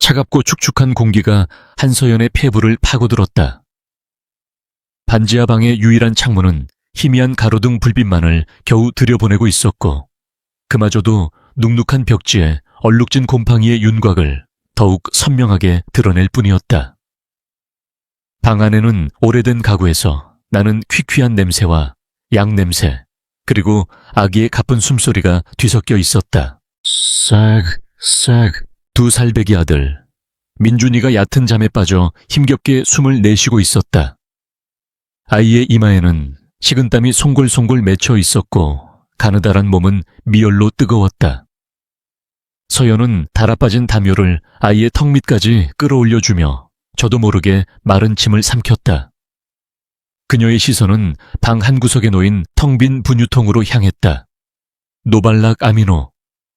차갑고 축축한 공기가 한서연의 폐부를 파고들었다. 반지하 방의 유일한 창문은 희미한 가로등 불빛만을 겨우 들여보내고 있었고, 그마저도 눅눅한 벽지에 얼룩진 곰팡이의 윤곽을 더욱 선명하게 드러낼 뿐이었다. 방 안에는 오래된 가구에서 나는 퀴퀴한 냄새와 양 냄새, 그리고 아기의 가쁜 숨소리가 뒤섞여 있었다. 싹, 싹. 2살배기 아들 민준이가 얕은 잠에 빠져 힘겹게 숨을 내쉬고 있었다. 아이의 이마에는 식은땀이 송골송골 맺혀 있었고 가느다란 몸은 미열로 뜨거웠다. 서연은 달아빠진 담요를 아이의 턱 밑까지 끌어올려주며 저도 모르게 마른 침을 삼켰다. 그녀의 시선은 방 한구석에 놓인 텅 빈 분유통으로 향했다. 노발락 아미노,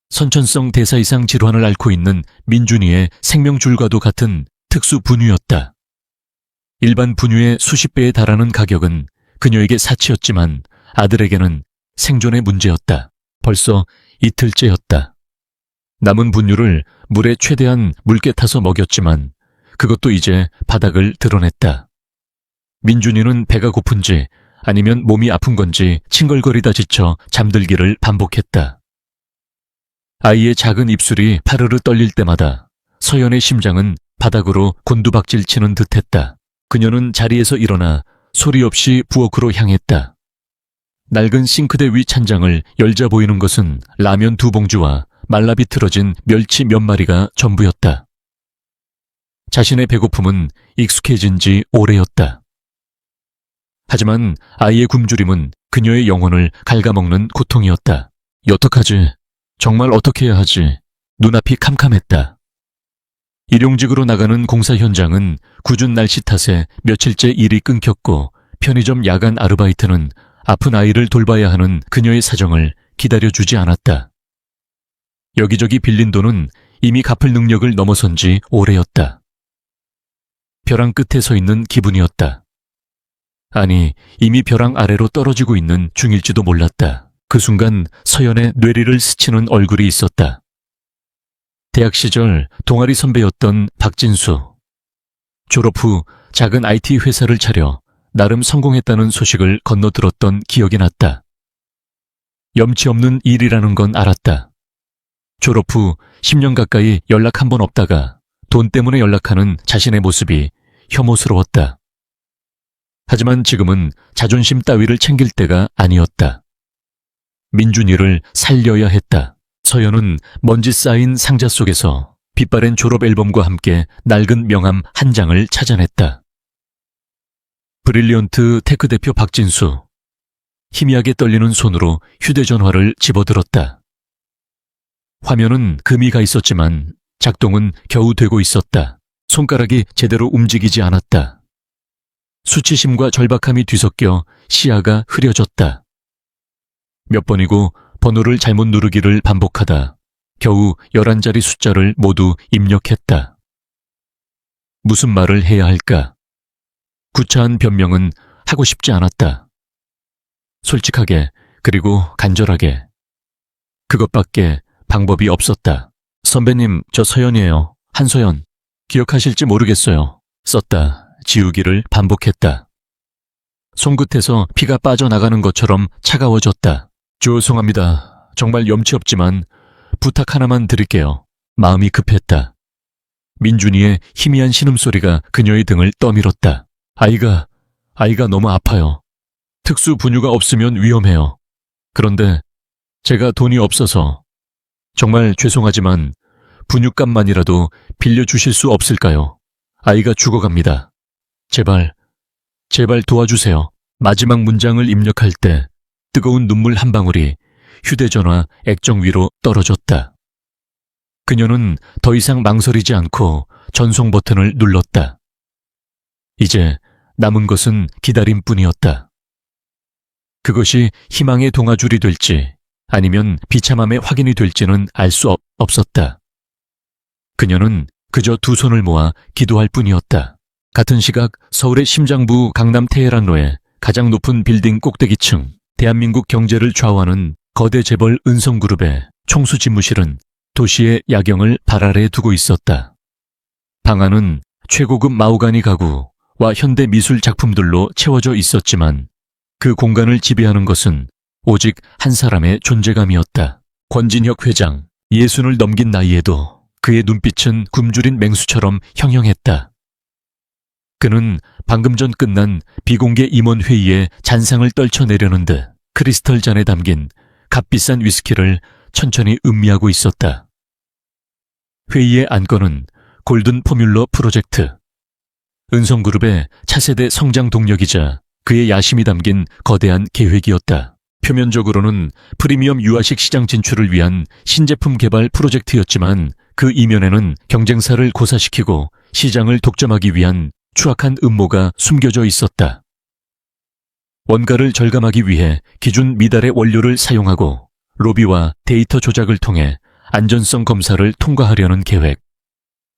선천성 대사이상 질환을 앓고 있는 민준이의 생명줄과도 같은 특수 분유였다. 일반 분유의 수십 배에 달하는 가격은 그녀에게 사치였지만 아들에게는 생존의 문제였다. 벌써 이틀째였다. 남은 분유를 물에 최대한 묽게 타서 먹였지만 그것도 이제 바닥을 드러냈다. 민준이는 배가 고픈지 아니면 몸이 아픈 건지 칭얼거리다 지쳐 잠들기를 반복했다. 아이의 작은 입술이 파르르 떨릴 때마다 서연의 심장은 바닥으로 곤두박질 치는 듯했다. 그녀는 자리에서 일어나 소리 없이 부엌으로 향했다. 낡은 싱크대 위 찬장을 열자 보이는 것은 라면 2봉지와 말라 비틀어진 멸치 몇 마리가 전부였다. 자신의 배고픔은 익숙해진 지 오래였다. 하지만 아이의 굶주림은 그녀의 영혼을 갉아먹는 고통이었다. 어떡하지? 정말 어떻게 해야 하지? 눈앞이 캄캄했다. 일용직으로 나가는 공사 현장은 궂은 날씨 탓에 며칠째 일이 끊겼고 편의점 야간 아르바이트는 아픈 아이를 돌봐야 하는 그녀의 사정을 기다려주지 않았다. 여기저기 빌린 돈은 이미 갚을 능력을 넘어선 지 오래였다. 벼랑 끝에 서 있는 기분이었다. 아니, 이미 벼랑 아래로 떨어지고 있는 중일지도 몰랐다. 그 순간 서연의 뇌리를 스치는 얼굴이 있었다. 대학 시절 동아리 선배였던 박진수. 졸업 후 작은 IT 회사를 차려 나름 성공했다는 소식을 건너들었던 기억이 났다. 염치 없는 일이라는 건 알았다. 졸업 후 10년 가까이 연락 한 번 없다가 돈 때문에 연락하는 자신의 모습이 혐오스러웠다. 하지만 지금은 자존심 따위를 챙길 때가 아니었다. 민준이를 살려야 했다. 서연은 먼지 쌓인 상자 속에서 빛바랜 졸업 앨범과 함께 낡은 명함 한 장을 찾아냈다. 브릴리언트 테크 대표 박진수. 희미하게 떨리는 손으로 휴대전화를 집어들었다. 화면은 금이 가 있었지만 작동은 겨우 되고 있었다. 손가락이 제대로 움직이지 않았다. 수치심과 절박함이 뒤섞여 시야가 흐려졌다. 몇 번이고 번호를 잘못 누르기를 반복하다 겨우 11자리 숫자를 모두 입력했다. 무슨 말을 해야 할까? 구차한 변명은 하고 싶지 않았다. 솔직하게 그리고 간절하게. 그것밖에 방법이 없었다. 선배님, 저 서연이에요. 한서연. 기억하실지 모르겠어요. 썼다. 지우기를 반복했다. 손끝에서 피가 빠져나가는 것처럼 차가워졌다. 죄송합니다. 정말 염치 없지만 부탁 하나만 드릴게요. 마음이 급했다. 민준이의 희미한 신음소리가 그녀의 등을 떠밀었다. 아이가 너무 아파요. 특수 분유가 없으면 위험해요. 그런데 제가 돈이 없어서 정말 죄송하지만 분유값만이라도 빌려주실 수 없을까요? 아이가 죽어갑니다. 제발 도와주세요. 마지막 문장을 입력할 때 뜨거운 눈물 한 방울이 휴대전화 액정 위로 떨어졌다. 그녀는 더 이상 망설이지 않고 전송 버튼을 눌렀다. 이제 남은 것은 기다림뿐이었다. 그것이 희망의 동아줄이 될지 아니면 비참함의 확인이 될지는 알 수 없었다. 그녀는 그저 두 손을 모아 기도할 뿐이었다. 같은 시각 서울의 심장부 강남 테헤란로의 가장 높은 빌딩 꼭대기층, 대한민국 경제를 좌우하는 거대 재벌 은성그룹의 총수 집무실은 도시의 야경을 발 아래에 두고 있었다. 방 안은 최고급 마호가니 가구와 현대 미술 작품들로 채워져 있었지만 그 공간을 지배하는 것은 오직 한 사람의 존재감이었다. 권진혁 회장, 60을 넘긴 나이에도 그의 눈빛은 굶주린 맹수처럼 형형했다. 그는 방금 전 끝난 비공개 임원회의에 잔상을 떨쳐내려는 듯 크리스털 잔에 담긴 값비싼 위스키를 천천히 음미하고 있었다. 회의의 안건은 골든 포뮬러 프로젝트. 은성그룹의 차세대 성장 동력이자 그의 야심이 담긴 거대한 계획이었다. 표면적으로는 프리미엄 유아식 시장 진출을 위한 신제품 개발 프로젝트였지만 그 이면에는 경쟁사를 고사시키고 시장을 독점하기 위한 추악한 음모가 숨겨져 있었다. 원가를 절감하기 위해 기준 미달의 원료를 사용하고 로비와 데이터 조작을 통해 안전성 검사를 통과하려는 계획.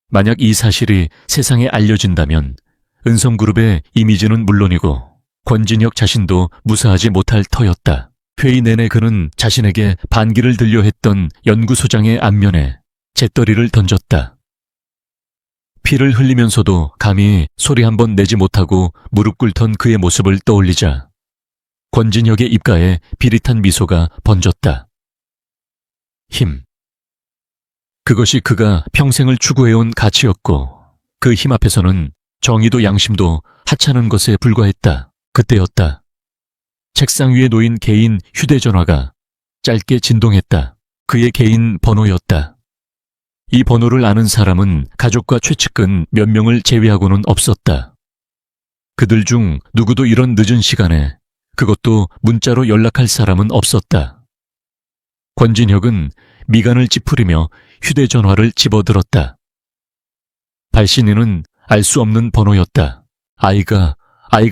만약 이 사실이 세상에 알려진다면 은성그룹의 이미지는 물론이고 권진혁 자신도 무사하지 못할 터였다. 회의 내내 그는 자신에게 반기를 들려 했던 연구소장의 안면에 재떨이를 던졌다. 피를 흘리면서도 감히 소리 한 번 내지 못하고 무릎 꿇던 그의 모습을 떠올리자 권진혁의 입가에 비릿한 미소가 번졌다. 힘. 그것이 그가 평생을 추구해온 가치였고 그 힘 앞에서는 정의도 양심도 하찮은 것에 불과했다. 그때였다. 책상 위에 놓인 개인 휴대전화가 짧게 진동했다. 그의 개인 번호였다. 이 번호를 아는 사람은 가족과 최측근 몇 명을 제외하고는 없었다. 그들 중 누구도 이런 늦은 시간에 그것도 문자로 연락할 사람은 없었다. 권진혁은 미간을 찌푸리며 휴대전화를 집어들었다. 발신인은 알 수 없는 번호였다. 아이가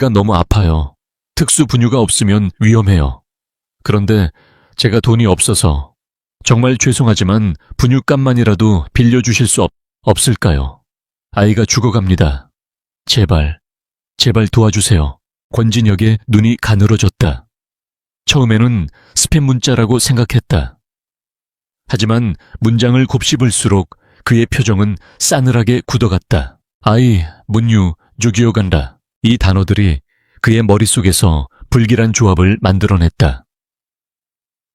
너무 아파요. 특수 분유가 없으면 위험해요. 그런데 제가 돈이 없어서 정말 죄송하지만 분유값만이라도 빌려주실 수 없을까요? 아이가 죽어갑니다. 제발 도와주세요. 권진혁의 눈이 가늘어졌다. 처음에는 스팸 문자라고 생각했다. 하지만 문장을 곱씹을수록 그의 표정은 싸늘하게 굳어갔다. 아이, 문유, 죽이어간다. 이 단어들이 그의 머릿속에서 불길한 조합을 만들어냈다.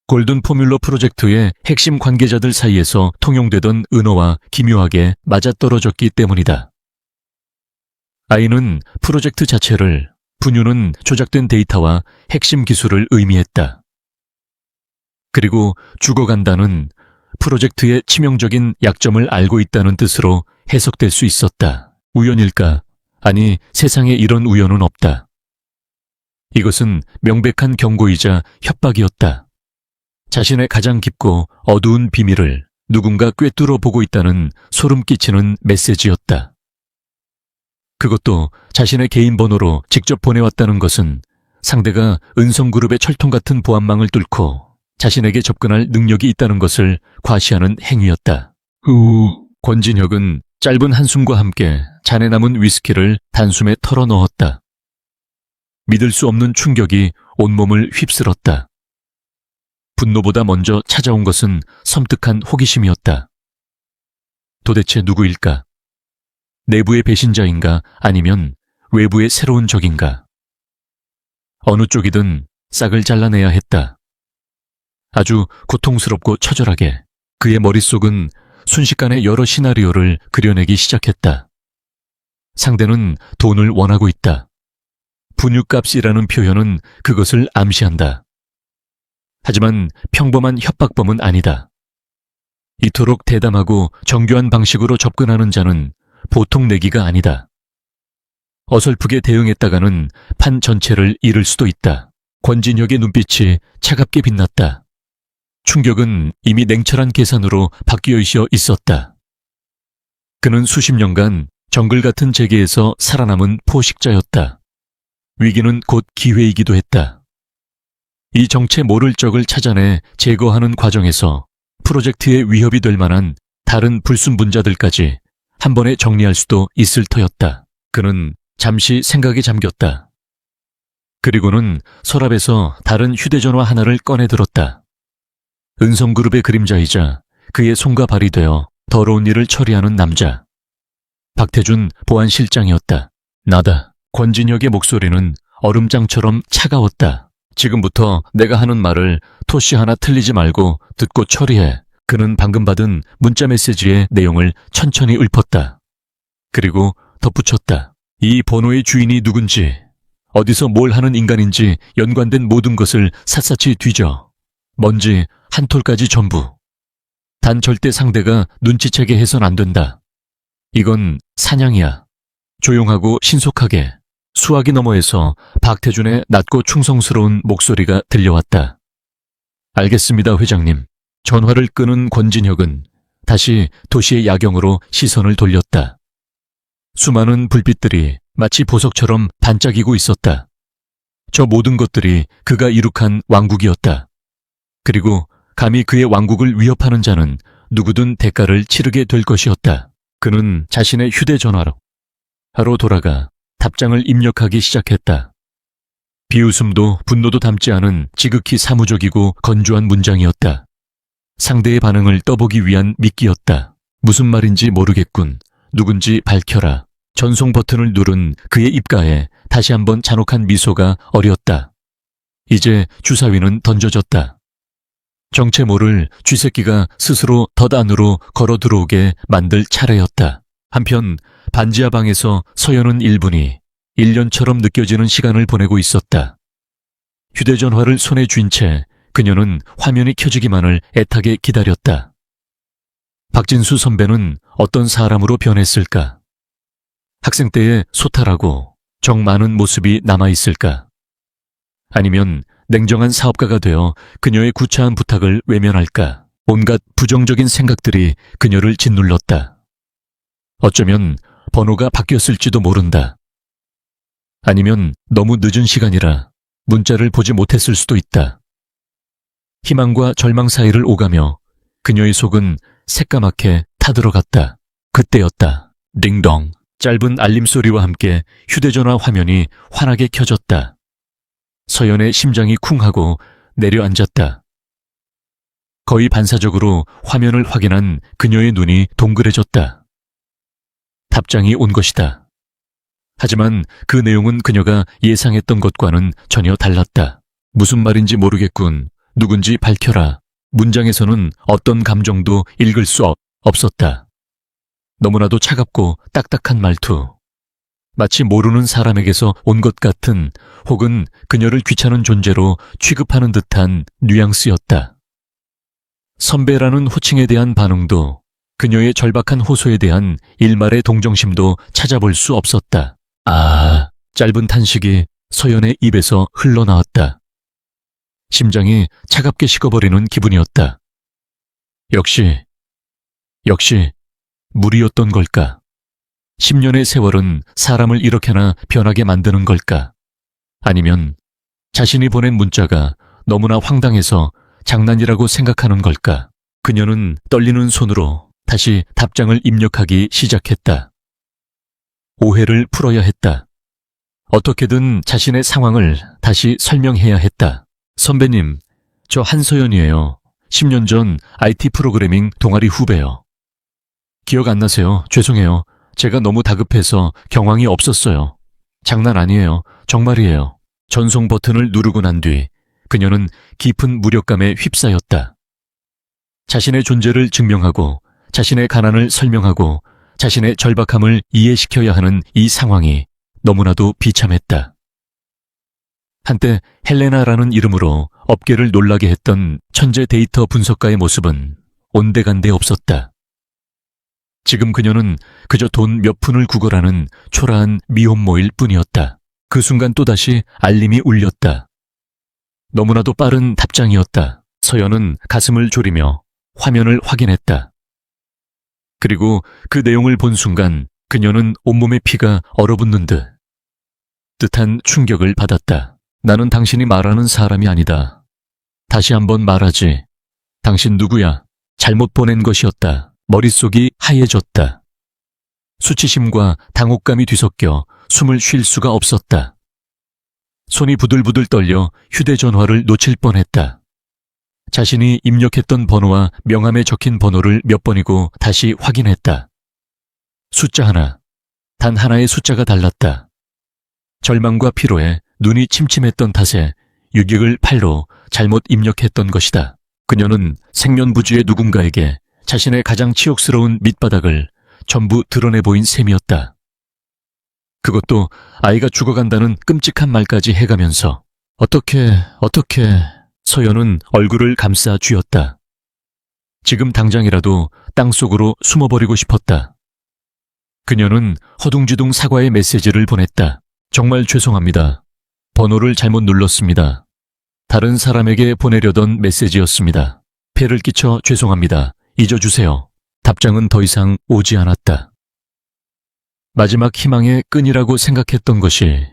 골든 포뮬러 프로젝트의 핵심 관계자들 사이에서 통용되던 은어와 기묘하게 맞아떨어졌기 때문이다. 아이는 프로젝트 자체를, 분유는 조작된 데이터와 핵심 기술을 의미했다. 그리고 죽어간다는 프로젝트의 치명적인 약점을 알고 있다는 뜻으로 해석될 수 있었다. 우연일까? 아니, 세상에 이런 우연은 없다. 이것은 명백한 경고이자 협박이었다. 자신의 가장 깊고 어두운 비밀을 누군가 꿰뚫어 보고 있다는 소름 끼치는 메시지였다. 그것도 자신의 개인 번호로 직접 보내왔다는 것은 상대가 은성그룹의 철통 같은 보안망을 뚫고 자신에게 접근할 능력이 있다는 것을 과시하는 행위였다. 권진혁은 짧은 한숨과 함께 잔에 남은 위스키를 단숨에 털어 넣었다. 믿을 수 없는 충격이 온몸을 휩쓸었다. 분노보다 먼저 찾아온 것은 섬뜩한 호기심이었다. 도대체 누구일까? 내부의 배신자인가 아니면 외부의 새로운 적인가? 어느 쪽이든 싹을 잘라내야 했다. 아주 고통스럽고 처절하게 그의 머릿속은 순식간에 여러 시나리오를 그려내기 시작했다. 상대는 돈을 원하고 있다. 분유값이라는 표현은 그것을 암시한다. 하지만 평범한 협박범은 아니다. 이토록 대담하고 정교한 방식으로 접근하는 자는 보통 내기가 아니다. 어설프게 대응했다가는 판 전체를 잃을 수도 있다. 권진혁의 눈빛이 차갑게 빛났다. 충격은 이미 냉철한 계산으로 바뀌어 있었다. 그는 수십 년간 정글 같은 재계에서 살아남은 포식자였다. 위기는 곧 기회이기도 했다. 이 정체 모를 적을 찾아내 제거하는 과정에서 프로젝트에 위협이 될 만한 다른 불순분자들까지 한 번에 정리할 수도 있을 터였다. 그는 잠시 생각에 잠겼다. 그리고는 서랍에서 다른 휴대전화 하나를 꺼내 들었다. 은성그룹의 그림자이자 그의 손과 발이 되어 더러운 일을 처리하는 남자. 박태준 보안실장이었다. 나다. 권진혁의 목소리는 얼음장처럼 차가웠다. 지금부터 내가 하는 말을 토시 하나 틀리지 말고 듣고 처리해. 그는 방금 받은 문자 메시지의 내용을 천천히 읊었다. 그리고 덧붙였다. 이 번호의 주인이 누군지, 어디서 뭘 하는 인간인지 연관된 모든 것을 샅샅이 뒤져. 뭔지 한 톨까지 전부. 단 절대 상대가 눈치채게 해선 안 된다. 이건 사냥이야. 조용하고 신속하게. 수화기 너머에서 박태준의 낮고 충성스러운 목소리가 들려왔다. 알겠습니다, 회장님. 전화를 끄는 권진혁은 다시 도시의 야경으로 시선을 돌렸다. 수많은 불빛들이 마치 보석처럼 반짝이고 있었다. 저 모든 것들이 그가 이룩한 왕국이었다. 그리고 감히 그의 왕국을 위협하는 자는 누구든 대가를 치르게 될 것이었다. 그는 자신의 휴대전화로 돌아가 답장을 입력하기 시작했다. 비웃음도 분노도 담지 않은 지극히 사무적이고 건조한 문장이었다. 상대의 반응을 떠보기 위한 미끼였다. 무슨 말인지 모르겠군. 누군지 밝혀라. 전송 버튼을 누른 그의 입가에 다시 한번 잔혹한 미소가 어렸다. 이제 주사위는 던져졌다. 정체 모를 쥐새끼가 스스로 덫 안으로 걸어 들어오게 만들 차례였다. 한편 반지하 방에서 서연은 1분이 1년처럼 느껴지는 시간을 보내고 있었다. 휴대전화를 손에 쥔 채 그녀는 화면이 켜지기만을 애타게 기다렸다. 박진수 선배는 어떤 사람으로 변했을까? 학생 때의 소탈하고 정 많은 모습이 남아있을까? 아니면 냉정한 사업가가 되어 그녀의 구차한 부탁을 외면할까? 온갖 부정적인 생각들이 그녀를 짓눌렀다. 어쩌면 번호가 바뀌었을지도 모른다. 아니면 너무 늦은 시간이라 문자를 보지 못했을 수도 있다. 희망과 절망 사이를 오가며 그녀의 속은 새까맣게 타들어갔다. 그때였다. 딩동. 짧은 알림 소리와 함께 휴대전화 화면이 환하게 켜졌다. 서연의 심장이 쿵하고 내려앉았다. 거의 반사적으로 화면을 확인한 그녀의 눈이 동그래졌다. 답장이 온 것이다. 하지만 그 내용은 그녀가 예상했던 것과는 전혀 달랐다. 무슨 말인지 모르겠군. 누군지 밝혀라. 문장에서는 어떤 감정도 읽을 수 없었다. 너무나도 차갑고 딱딱한 말투. 마치 모르는 사람에게서 온 것 같은, 혹은 그녀를 귀찮은 존재로 취급하는 듯한 뉘앙스였다. 선배라는 호칭에 대한 반응도, 그녀의 절박한 호소에 대한 일말의 동정심도 찾아볼 수 없었다. 아, 짧은 탄식이 서연의 입에서 흘러나왔다. 심장이 차갑게 식어버리는 기분이었다. 역시 무리였던 걸까? 10년의 세월은 사람을 이렇게나 변하게 만드는 걸까? 아니면 자신이 보낸 문자가 너무나 황당해서 장난이라고 생각하는 걸까? 그녀는 떨리는 손으로 다시 답장을 입력하기 시작했다. 오해를 풀어야 했다. 어떻게든 자신의 상황을 다시 설명해야 했다. 선배님, 저 한서연이에요. 10년 전 IT 프로그래밍 동아리 후배요. 기억 안 나세요? 죄송해요. 제가 너무 다급해서 경황이 없었어요. 장난 아니에요. 정말이에요. 전송 버튼을 누르고 난 뒤 그녀는 깊은 무력감에 휩싸였다. 자신의 존재를 증명하고 자신의 가난을 설명하고 자신의 절박함을 이해시켜야 하는 이 상황이 너무나도 비참했다. 한때 헬레나라는 이름으로 업계를 놀라게 했던 천재 데이터 분석가의 모습은 온데간데 없었다. 지금 그녀는 그저 돈 몇 푼을 구걸하는 초라한 미혼모일 뿐이었다. 그 순간 또다시 알림이 울렸다. 너무나도 빠른 답장이었다. 서연은 가슴을 졸이며 화면을 확인했다. 그리고 그 내용을 본 순간 그녀는 온몸의 피가 얼어붙는 뜻한 충격을 받았다. 나는 당신이 말하는 사람이 아니다. 다시 한번 말하지. 당신 누구야? 잘못 보낸 것이었다. 머릿속이 하얘졌다. 수치심과 당혹감이 뒤섞여 숨을 쉴 수가 없었다. 손이 부들부들 떨려 휴대전화를 놓칠 뻔했다. 자신이 입력했던 번호와 명함에 적힌 번호를 몇 번이고 다시 확인했다. 숫자 하나, 단 하나의 숫자가 달랐다. 절망과 피로에 눈이 침침했던 탓에 유격을 팔로 잘못 입력했던 것이다. 그녀는 생면부지의 누군가에게 자신의 가장 치욕스러운 밑바닥을 전부 드러내 보인 셈이었다. 그것도 아이가 죽어간다는 끔찍한 말까지 해가면서 어떻게 서연은 얼굴을 감싸 쥐었다. 지금 당장이라도 땅속으로 숨어버리고 싶었다. 그녀는 허둥지둥 사과의 메시지를 보냈다. 정말 죄송합니다. 번호를 잘못 눌렀습니다. 다른 사람에게 보내려던 메시지였습니다. 폐를 끼쳐 죄송합니다. 잊어주세요. 답장은 더 이상 오지 않았다. 마지막 희망의 끈이라고 생각했던 것이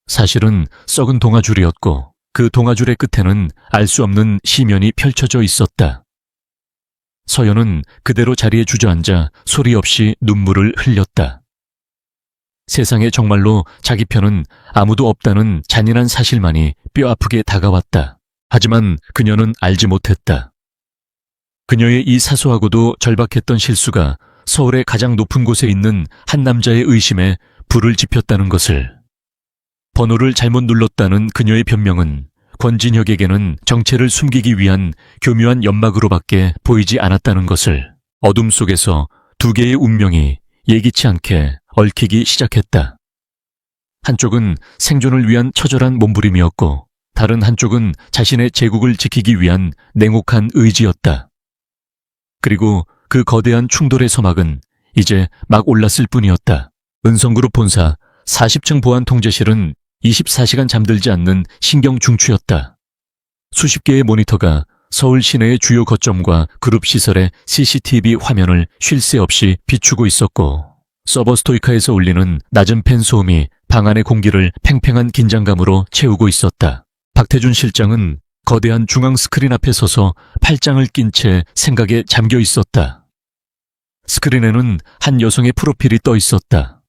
사실은 썩은 동아줄이었고 그 동아줄의 끝에는 알 수 없는 시면이 펼쳐져 있었다. 서연은 그대로 자리에 주저앉아 소리 없이 눈물을 흘렸다. 세상에 정말로 자기 편은 아무도 없다는 잔인한 사실만이 뼈아프게 다가왔다. 하지만 그녀는 알지 못했다. 그녀의 이 사소하고도 절박했던 실수가 서울의 가장 높은 곳에 있는 한 남자의 의심에 불을 지폈다는 것을. 번호를 잘못 눌렀다는 그녀의 변명은 권진혁에게는 정체를 숨기기 위한 교묘한 연막으로밖에 보이지 않았다는 것을. 어둠 속에서 두 개의 운명이 예기치 않게 얽히기 시작했다. 한쪽은 생존을 위한 처절한 몸부림이었고 다른 한쪽은 자신의 제국을 지키기 위한 냉혹한 의지였다. 그리고 그 거대한 충돌의 서막은 이제 막 올랐을 뿐이었다. 은성그룹 본사 40층 보안 통제실은 24시간 잠들지 않는 신경 중추였다. 수십 개의 모니터가 서울 시내의 주요 거점과 그룹 시설의 CCTV 화면을 쉴 새 없이 비추고 있었고 서버 스토이카에서 울리는 낮은 팬 소음이 방 안의 공기를 팽팽한 긴장감으로 채우고 있었다. 박태준 실장은 거대한 중앙 스크린 앞에 서서 팔짱을 낀 채 생각에 잠겨 있었다. 스크린에는 한 여성의 프로필이 떠 있었다.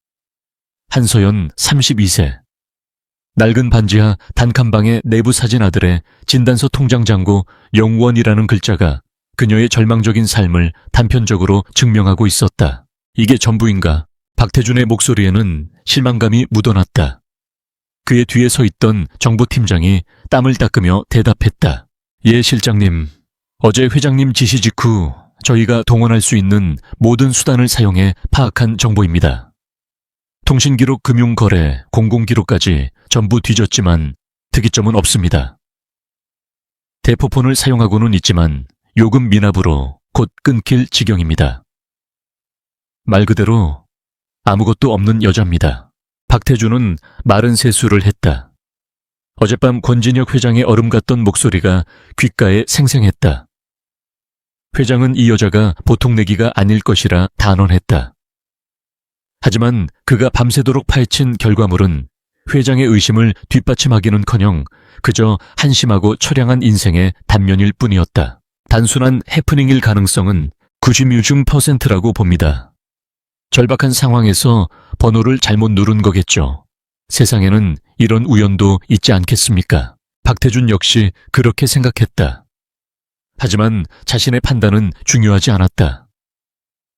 한서연 32세. 낡은 반지하 단칸방의 내부 사진 아들의 진단서 통장 잔고 영원이라는 글자가 그녀의 절망적인 삶을 단편적으로 증명하고 있었다. 이게 전부인가? 박태준의 목소리에는 실망감이 묻어났다. 그의 뒤에 서 있던 정보팀장이 땀을 닦으며 대답했다. 예, 실장님. 어제 회장님 지시 직후 저희가 동원할 수 있는 모든 수단을 사용해 파악한 정보입니다. 통신기록, 금융거래, 공공기록까지 전부 뒤졌지만 특이점은 없습니다. 대포폰을 사용하고는 있지만 요금 미납으로 곧 끊길 지경입니다. 말 그대로 아무것도 없는 여자입니다. 박태준은 마른 세수를 했다. 어젯밤 권진혁 회장의 얼음 같던 목소리가 귓가에 생생했다. 회장은 이 여자가 보통 내기가 아닐 것이라 단언했다. 하지만 그가 밤새도록 파헤친 결과물은 회장의 의심을 뒷받침하기는커녕 그저 한심하고 처량한 인생의 단면일 뿐이었다. 단순한 해프닝일 가능성은 96%라고 봅니다. 절박한 상황에서 번호를 잘못 누른 거겠죠. 세상에는 이런 우연도 있지 않겠습니까? 박태준 역시 그렇게 생각했다. 하지만 자신의 판단은 중요하지 않았다.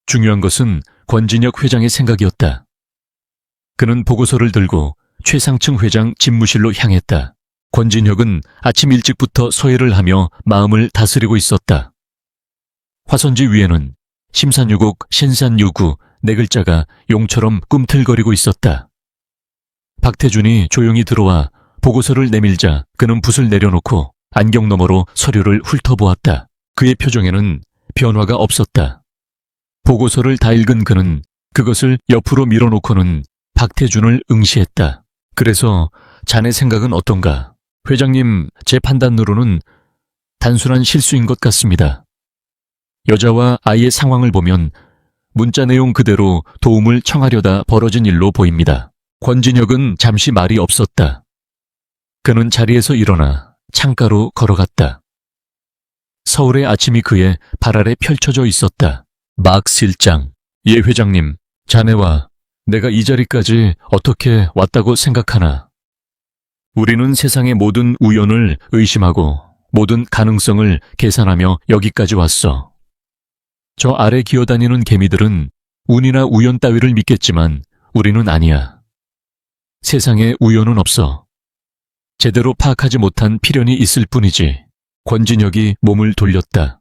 중요한 것은 권진혁 회장의 생각이었다. 그는 보고서를 들고 최상층 회장 집무실로 향했다. 권진혁은 아침 일찍부터 서예를 하며 마음을 다스리고 있었다. 화선지 위에는 심산유곡, 신산유구 네 글자가 용처럼 꿈틀거리고 있었다. 박태준이 조용히 들어와 보고서를 내밀자 그는 붓을 내려놓고 안경 너머로 서류를 훑어보았다. 그의 표정에는 변화가 없었다. 보고서를 다 읽은 그는 그것을 옆으로 밀어놓고는 박태준을 응시했다. 그래서 자네 생각은 어떤가? 회장님, 제 판단으로는 단순한 실수인 것 같습니다. 여자와 아이의 상황을 보면 문자 내용 그대로 도움을 청하려다 벌어진 일로 보입니다. 권진혁은 잠시 말이 없었다. 그는 자리에서 일어나 창가로 걸어갔다. 서울의 아침이 그의 발 아래 펼쳐져 있었다. 막 실장, 예 회장님, 자네와 내가 이 자리까지 어떻게 왔다고 생각하나? 우리는 세상의 모든 우연을 의심하고 모든 가능성을 계산하며 여기까지 왔어. 저 아래 기어다니는 개미들은 운이나 우연 따위를 믿겠지만 우리는 아니야. 세상에 우연은 없어. 제대로 파악하지 못한 필연이 있을 뿐이지. 권진혁이 몸을 돌렸다.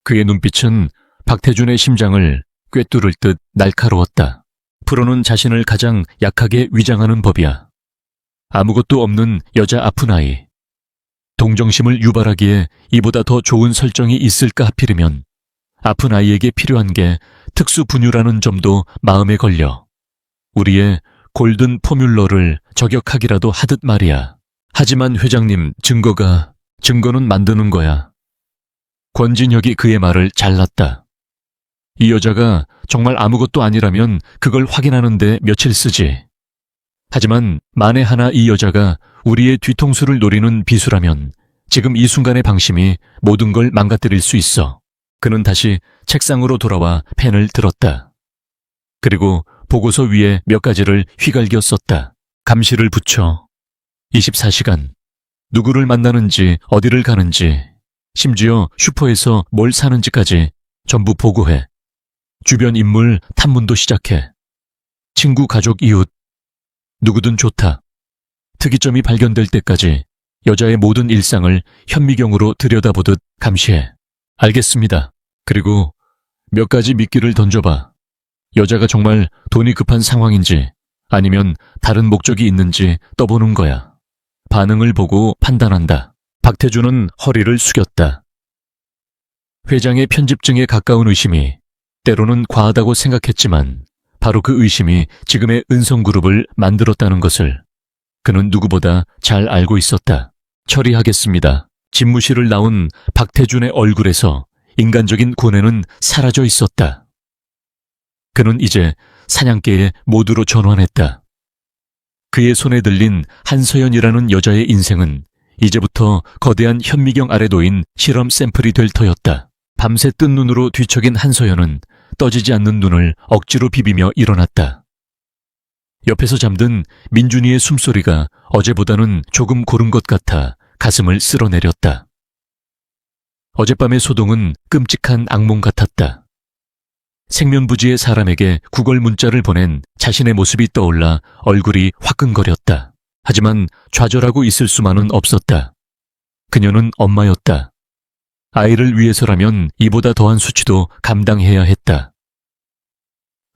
그의 눈빛은 박태준의 심장을 꿰뚫을 듯 날카로웠다. 프로는 자신을 가장 약하게 위장하는 법이야. 아무것도 없는 여자 아픈 아이. 동정심을 유발하기에 이보다 더 좋은 설정이 있을까 하필이면 아픈 아이에게 필요한 게 특수 분유라는 점도 마음에 걸려. 우리의 골든 포뮬러를 저격하기라도 하듯 말이야. 하지만 회장님, 증거는 만드는 거야. 권진혁이 그의 말을 잘랐다. 이 여자가 정말 아무것도 아니라면 그걸 확인하는데 며칠 쓰지. 하지만 만에 하나 이 여자가 우리의 뒤통수를 노리는 비수라면 지금 이 순간의 방심이 모든 걸 망가뜨릴 수 있어. 그는 다시 책상으로 돌아와 펜을 들었다. 그리고 보고서 위에 몇 가지를 휘갈겨 썼다. 감시를 붙여 24시간, 누구를 만나는지, 어디를 가는지, 심지어 슈퍼에서 뭘 사는지까지 전부 보고해. 주변 인물 탐문도 시작해. 친구, 가족, 이웃, 누구든 좋다. 특이점이 발견될 때까지 여자의 모든 일상을 현미경으로 들여다보듯 감시해. 알겠습니다. 그리고 몇 가지 미끼를 던져봐. 여자가 정말 돈이 급한 상황인지 아니면 다른 목적이 있는지 떠보는 거야. 반응을 보고 판단한다. 박태준은 허리를 숙였다. 회장의 편집증에 가까운 의심이 때로는 과하다고 생각했지만 바로 그 의심이 지금의 은성그룹을 만들었다는 것을 그는 누구보다 잘 알고 있었다. 처리하겠습니다. 집무실을 나온 박태준의 얼굴에서 인간적인 고뇌는 사라져 있었다. 그는 이제 사냥개의 모두로 전환했다. 그의 손에 들린 한서연이라는 여자의 인생은 이제부터 거대한 현미경 아래 놓인 실험 샘플이 될 터였다. 밤새 뜬 눈으로 뒤척인 한서연은 떠지지 않는 눈을 억지로 비비며 일어났다. 옆에서 잠든 민준이의 숨소리가 어제보다는 조금 고른 것 같아 가슴을 쓸어내렸다. 어젯밤의 소동은 끔찍한 악몽 같았다. 생면부지의 사람에게 구걸 문자를 보낸 자신의 모습이 떠올라 얼굴이 화끈거렸다. 하지만 좌절하고 있을 수만은 없었다. 그녀는 엄마였다. 아이를 위해서라면 이보다 더한 수치도 감당해야 했다.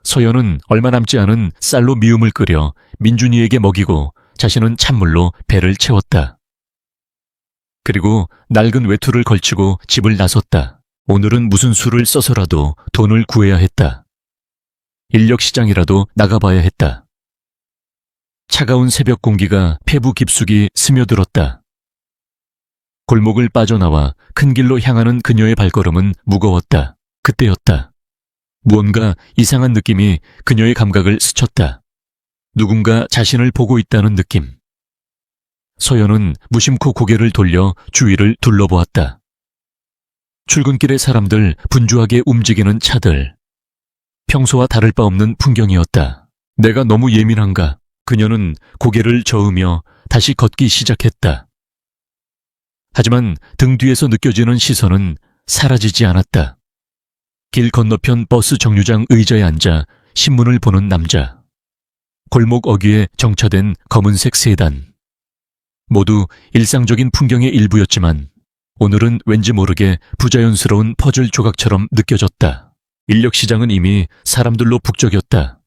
서연은 얼마 남지 않은 쌀로 미음을 끓여 민준이에게 먹이고 자신은 찬물로 배를 채웠다. 그리고 낡은 외투를 걸치고 집을 나섰다. 오늘은 무슨 수를 써서라도 돈을 구해야 했다. 인력시장이라도 나가봐야 했다. 차가운 새벽 공기가 폐부 깊숙이 스며들었다. 골목을 빠져나와 큰 길로 향하는 그녀의 발걸음은 무거웠다. 그때였다. 무언가 이상한 느낌이 그녀의 감각을 스쳤다. 누군가 자신을 보고 있다는 느낌. 서연은 무심코 고개를 돌려 주위를 둘러보았다. 출근길의 사람들, 분주하게 움직이는 차들. 평소와 다를 바 없는 풍경이었다. 내가 너무 예민한가? 그녀는 고개를 저으며 다시 걷기 시작했다. 하지만 등 뒤에서 느껴지는 시선은 사라지지 않았다. 길 건너편 버스 정류장 의자에 앉아 신문을 보는 남자. 골목 어귀에 정차된 검은색 세단. 모두 일상적인 풍경의 일부였지만 오늘은 왠지 모르게 부자연스러운 퍼즐 조각처럼 느껴졌다. 인력시장은 이미 사람들로 북적였다.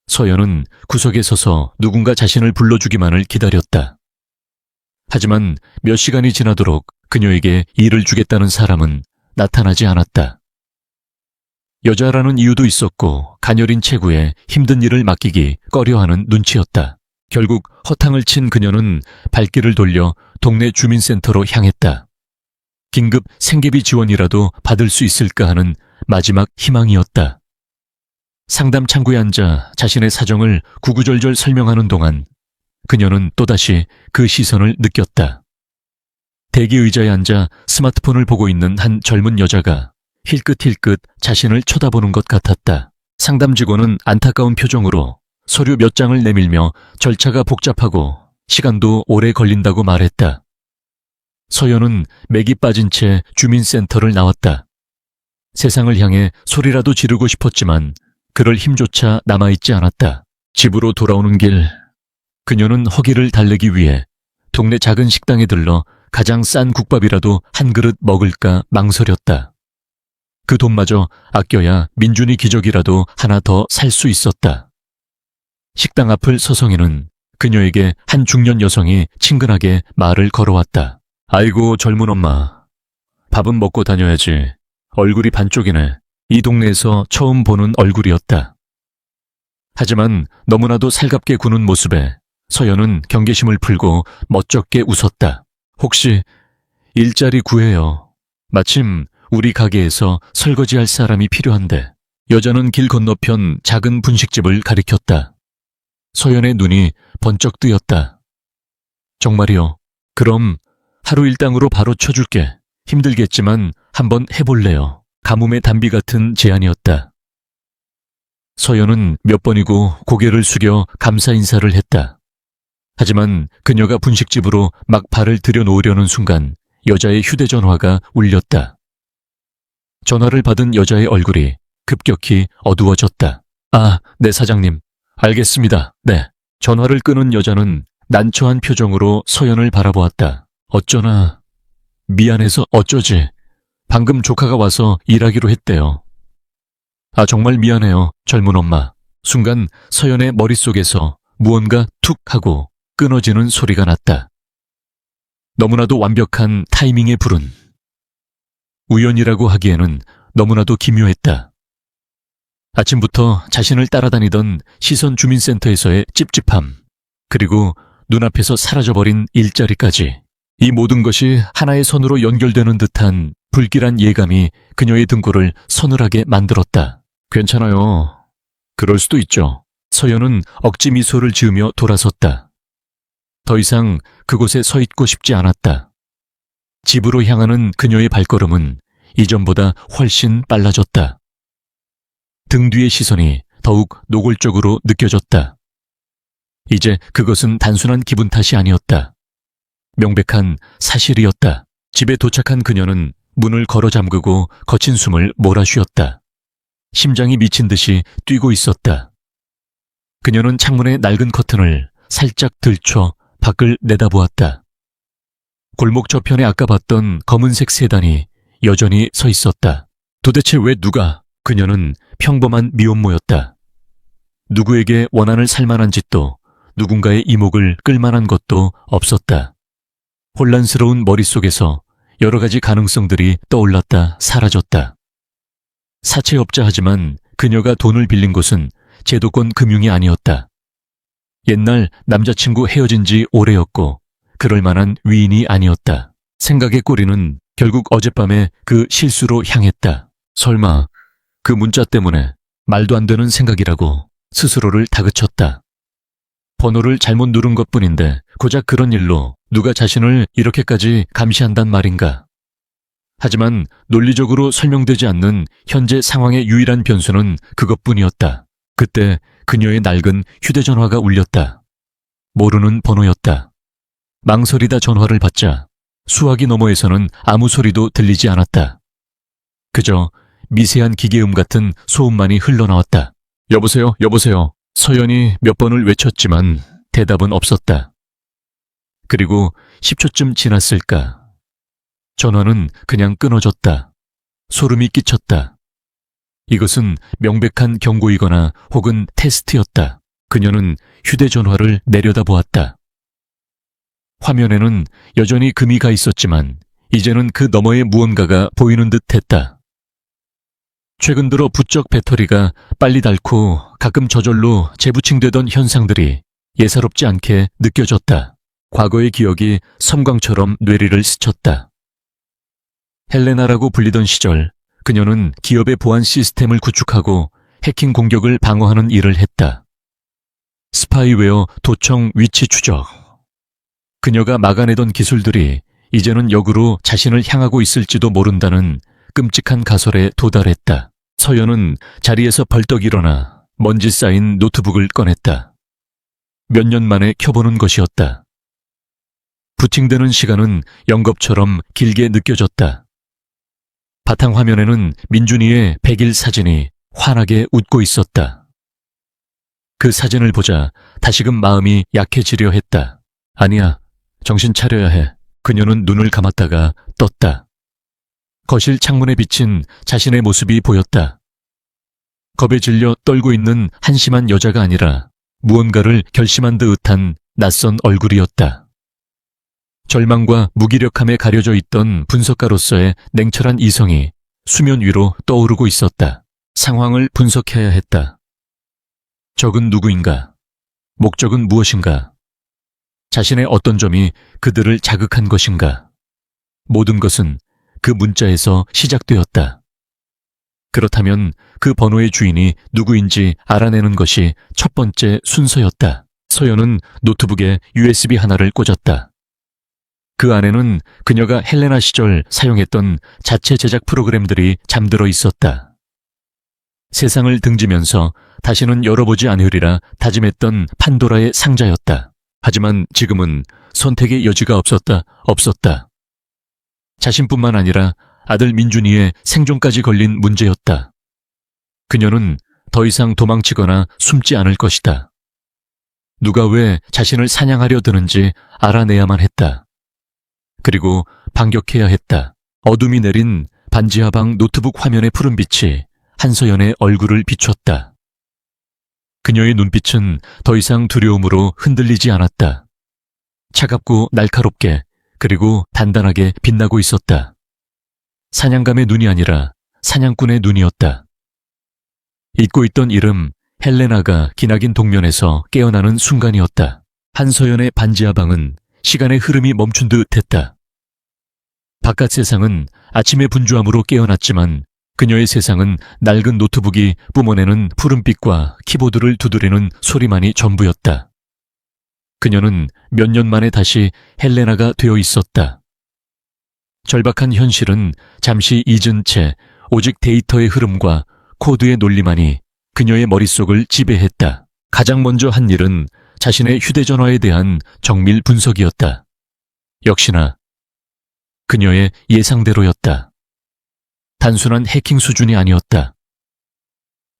서연은 구석에 서서 누군가 자신을 불러주기만을 기다렸다. 하지만 몇 시간이 지나도록 그녀에게 일을 주겠다는 사람은 나타나지 않았다. 여자라는 이유도 있었고 가녀린 체구에 힘든 일을 맡기기 꺼려하는 눈치였다. 결국 허탕을 친 그녀는 발길을 돌려 동네 주민센터로 향했다. 긴급 생계비 지원이라도 받을 수 있을까 하는 마지막 희망이었다. 상담 창구에 앉아 자신의 사정을 구구절절 설명하는 동안 그녀는 또다시 그 시선을 느꼈다. 대기 의자에 앉아 스마트폰을 보고 있는 한 젊은 여자가 힐끗힐끗 자신을 쳐다보는 것 같았다. 상담 직원은 안타까운 표정으로 서류 몇 장을 내밀며 절차가 복잡하고 시간도 오래 걸린다고 말했다. 서연은 맥이 빠진 채 주민센터를 나왔다. 세상을 향해 소리라도 지르고 싶었지만 그럴 힘조차 남아있지 않았다. 집으로 돌아오는 길, 그녀는 허기를 달래기 위해 동네 작은 식당에 들러 가장 싼 국밥이라도 한 그릇 먹을까 망설였다. 그 돈마저 아껴야 민준이 기저귀라도 하나 더 살 수 있었다. 식당 앞을 서성이는 그녀에게 한 중년 여성이 친근하게 말을 걸어왔다. 아이고 젊은 엄마, 밥은 먹고 다녀야지. 얼굴이 반쪽이네. 이 동네에서 처음 보는 얼굴이었다. 하지만 너무나도 살갑게 구는 모습에 서연은 경계심을 풀고 멋쩍게 웃었다. 혹시 일자리 구해요. 마침 우리 가게에서 설거지할 사람이 필요한데. 여자는 길 건너편 작은 분식집을 가리켰다. 서연의 눈이 번쩍 뜨였다. 정말이요? 그럼 하루 일당으로 바로 쳐줄게. 힘들겠지만 한번 해볼래요. 가뭄의 단비 같은 제안이었다. 서연은 몇 번이고 고개를 숙여 감사 인사를 했다. 하지만 그녀가 분식집으로 막 발을 들여놓으려는 순간 여자의 휴대전화가 울렸다. 전화를 받은 여자의 얼굴이 급격히 어두워졌다. 아, 네 사장님. 알겠습니다. 네. 전화를 끊은 여자는 난처한 표정으로 서연을 바라보았다. 어쩌나 미안해서 어쩌지. 방금 조카가 와서 일하기로 했대요. 아, 정말 미안해요, 젊은 엄마. 순간 서연의 머릿속에서 무언가 툭 하고 끊어지는 소리가 났다. 너무나도 완벽한 타이밍의 불운. 우연이라고 하기에는 너무나도 기묘했다. 아침부터 자신을 따라다니던 시선 주민센터에서의 찝찝함, 그리고 눈앞에서 사라져버린 일자리까지. 이 모든 것이 하나의 선으로 연결되는 듯한 불길한 예감이 그녀의 등골을 서늘하게 만들었다. 괜찮아요. 그럴 수도 있죠. 서연은 억지 미소를 지으며 돌아섰다. 더 이상 그곳에 서 있고 싶지 않았다. 집으로 향하는 그녀의 발걸음은 이전보다 훨씬 빨라졌다. 등 뒤의 시선이 더욱 노골적으로 느껴졌다. 이제 그것은 단순한 기분 탓이 아니었다. 명백한 사실이었다. 집에 도착한 그녀는 문을 걸어 잠그고 거친 숨을 몰아쉬었다. 심장이 미친 듯이 뛰고 있었다. 그녀는 창문의 낡은 커튼을 살짝 들춰 밖을 내다보았다. 골목 저편에 아까 봤던 검은색 세단이 여전히 서 있었다. 도대체 왜 누가? 그녀는 평범한 미혼모였다. 누구에게 원한을 살만한 짓도 누군가의 이목을 끌만한 것도 없었다. 혼란스러운 머릿속에서 여러 가지 가능성들이 떠올랐다 사라졌다. 사채업자 하지만 그녀가 돈을 빌린 곳은 제도권 금융이 아니었다. 옛날 남자친구 헤어진 지 오래였고 그럴 만한 위인이 아니었다. 생각의 꼬리는 결국 어젯밤에 그 실수로 향했다. 설마 그 문자 때문에 말도 안 되는 생각이라고 스스로를 다그쳤다. 번호를 잘못 누른 것뿐인데 고작 그런 일로 누가 자신을 이렇게까지 감시한단 말인가. 하지만 논리적으로 설명되지 않는 현재 상황의 유일한 변수는 그것뿐이었다. 그때 그녀의 낡은 휴대전화가 울렸다. 모르는 번호였다. 망설이다 전화를 받자 수화기 너머에서는 아무 소리도 들리지 않았다. 그저 미세한 기계음 같은 소음만이 흘러나왔다. 여보세요, 여보세요. 서연이 몇 번을 외쳤지만 대답은 없었다. 그리고 10초쯤 지났을까. 전화는 그냥 끊어졌다. 소름이 끼쳤다. 이것은 명백한 경고이거나 혹은 테스트였다. 그녀는 휴대전화를 내려다보았다. 화면에는 여전히 금이 가 있었지만 이제는 그 너머에 무언가가 보이는 듯 했다. 최근 들어 부쩍 배터리가 빨리 닳고 가끔 저절로 재부팅되던 현상들이 예사롭지 않게 느껴졌다. 과거의 기억이 섬광처럼 뇌리를 스쳤다. 헬레나라고 불리던 시절 그녀는 기업의 보안 시스템을 구축하고 해킹 공격을 방어하는 일을 했다. 스파이웨어 도청 위치 추적. 그녀가 막아내던 기술들이 이제는 역으로 자신을 향하고 있을지도 모른다는 끔찍한 가설에 도달했다. 서연은 자리에서 벌떡 일어나 먼지 쌓인 노트북을 꺼냈다. 몇 년 만에 켜보는 것이었다. 부팅되는 시간은 영겁처럼 길게 느껴졌다. 바탕화면에는 민준이의 100일 사진이 환하게 웃고 있었다. 그 사진을 보자 다시금 마음이 약해지려 했다. 아니야, 정신 차려야 해. 그녀는 눈을 감았다가 떴다. 거실 창문에 비친 자신의 모습이 보였다. 겁에 질려 떨고 있는 한심한 여자가 아니라 무언가를 결심한 듯한 낯선 얼굴이었다. 절망과 무기력함에 가려져 있던 분석가로서의 냉철한 이성이 수면 위로 떠오르고 있었다. 상황을 분석해야 했다. 적은 누구인가? 목적은 무엇인가? 자신의 어떤 점이 그들을 자극한 것인가? 모든 것은 그 문자에서 시작되었다. 그렇다면 그 번호의 주인이 누구인지 알아내는 것이 첫 번째 순서였다. 서연은 노트북에 USB 하나를 꽂았다. 그 안에는 그녀가 헬레나 시절 사용했던 자체 제작 프로그램들이 잠들어 있었다. 세상을 등지면서 다시는 열어보지 않으리라 다짐했던 판도라의 상자였다. 하지만 지금은 선택의 여지가 없었다. 자신뿐만 아니라 아들 민준이의 생존까지 걸린 문제였다. 그녀는 더 이상 도망치거나 숨지 않을 것이다. 누가 왜 자신을 사냥하려 드는지 알아내야만 했다. 그리고 반격해야 했다. 어둠이 내린 반지하방 노트북 화면의 푸른빛이 한서연의 얼굴을 비췄다. 그녀의 눈빛은 더 이상 두려움으로 흔들리지 않았다. 차갑고 날카롭게 그리고 단단하게 빛나고 있었다. 사냥감의 눈이 아니라 사냥꾼의 눈이었다. 잊고 있던 이름 헬레나가 기나긴 동면에서 깨어나는 순간이었다. 한서연의 반지하방은 시간의 흐름이 멈춘 듯 했다. 바깥 세상은 아침의 분주함으로 깨어났지만 그녀의 세상은 낡은 노트북이 뿜어내는 푸른빛과 키보드를 두드리는 소리만이 전부였다. 그녀는 몇 년 만에 다시 헬레나가 되어 있었다. 절박한 현실은 잠시 잊은 채 오직 데이터의 흐름과 코드의 논리만이 그녀의 머릿속을 지배했다. 가장 먼저 한 일은 자신의 휴대전화에 대한 정밀 분석이었다. 역시나 그녀의 예상대로였다. 단순한 해킹 수준이 아니었다.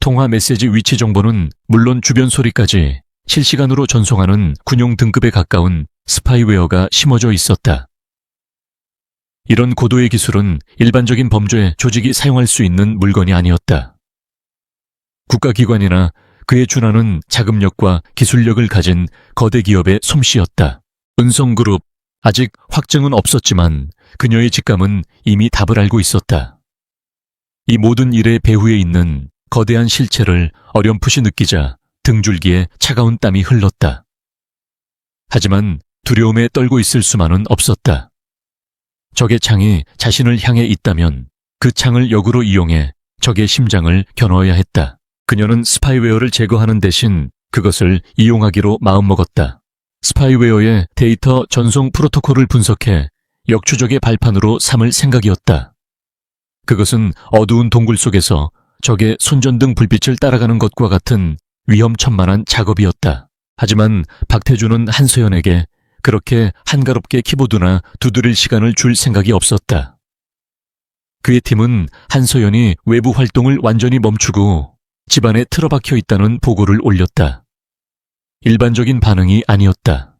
통화 메시지 위치 정보는 물론 주변 소리까지 실시간으로 전송하는 군용 등급에 가까운 스파이웨어가 심어져 있었다. 이런 고도의 기술은 일반적인 범죄 조직이 사용할 수 있는 물건이 아니었다. 국가기관이나 그에 준하는 자금력과 기술력을 가진 거대 기업의 솜씨였다. 은성그룹, 아직 확증은 없었지만 그녀의 직감은 이미 답을 알고 있었다. 이 모든 일의 배후에 있는 거대한 실체를 어렴풋이 느끼자 등줄기에 차가운 땀이 흘렀다. 하지만 두려움에 떨고 있을 수만은 없었다. 적의 창이 자신을 향해 있다면 그 창을 역으로 이용해 적의 심장을 겨누어야 했다. 그녀는 스파이웨어를 제거하는 대신 그것을 이용하기로 마음먹었다. 스파이웨어의 데이터 전송 프로토콜을 분석해 역추적의 발판으로 삼을 생각이었다. 그것은 어두운 동굴 속에서 적의 손전등 불빛을 따라가는 것과 같은 위험천만한 작업이었다. 하지만 박태주는 한서연에게 그렇게 한가롭게 키보드나 두드릴 시간을 줄 생각이 없었다. 그의 팀은 한서연이 외부 활동을 완전히 멈추고 집안에 틀어박혀 있다는 보고를 올렸다. 일반적인 반응이 아니었다.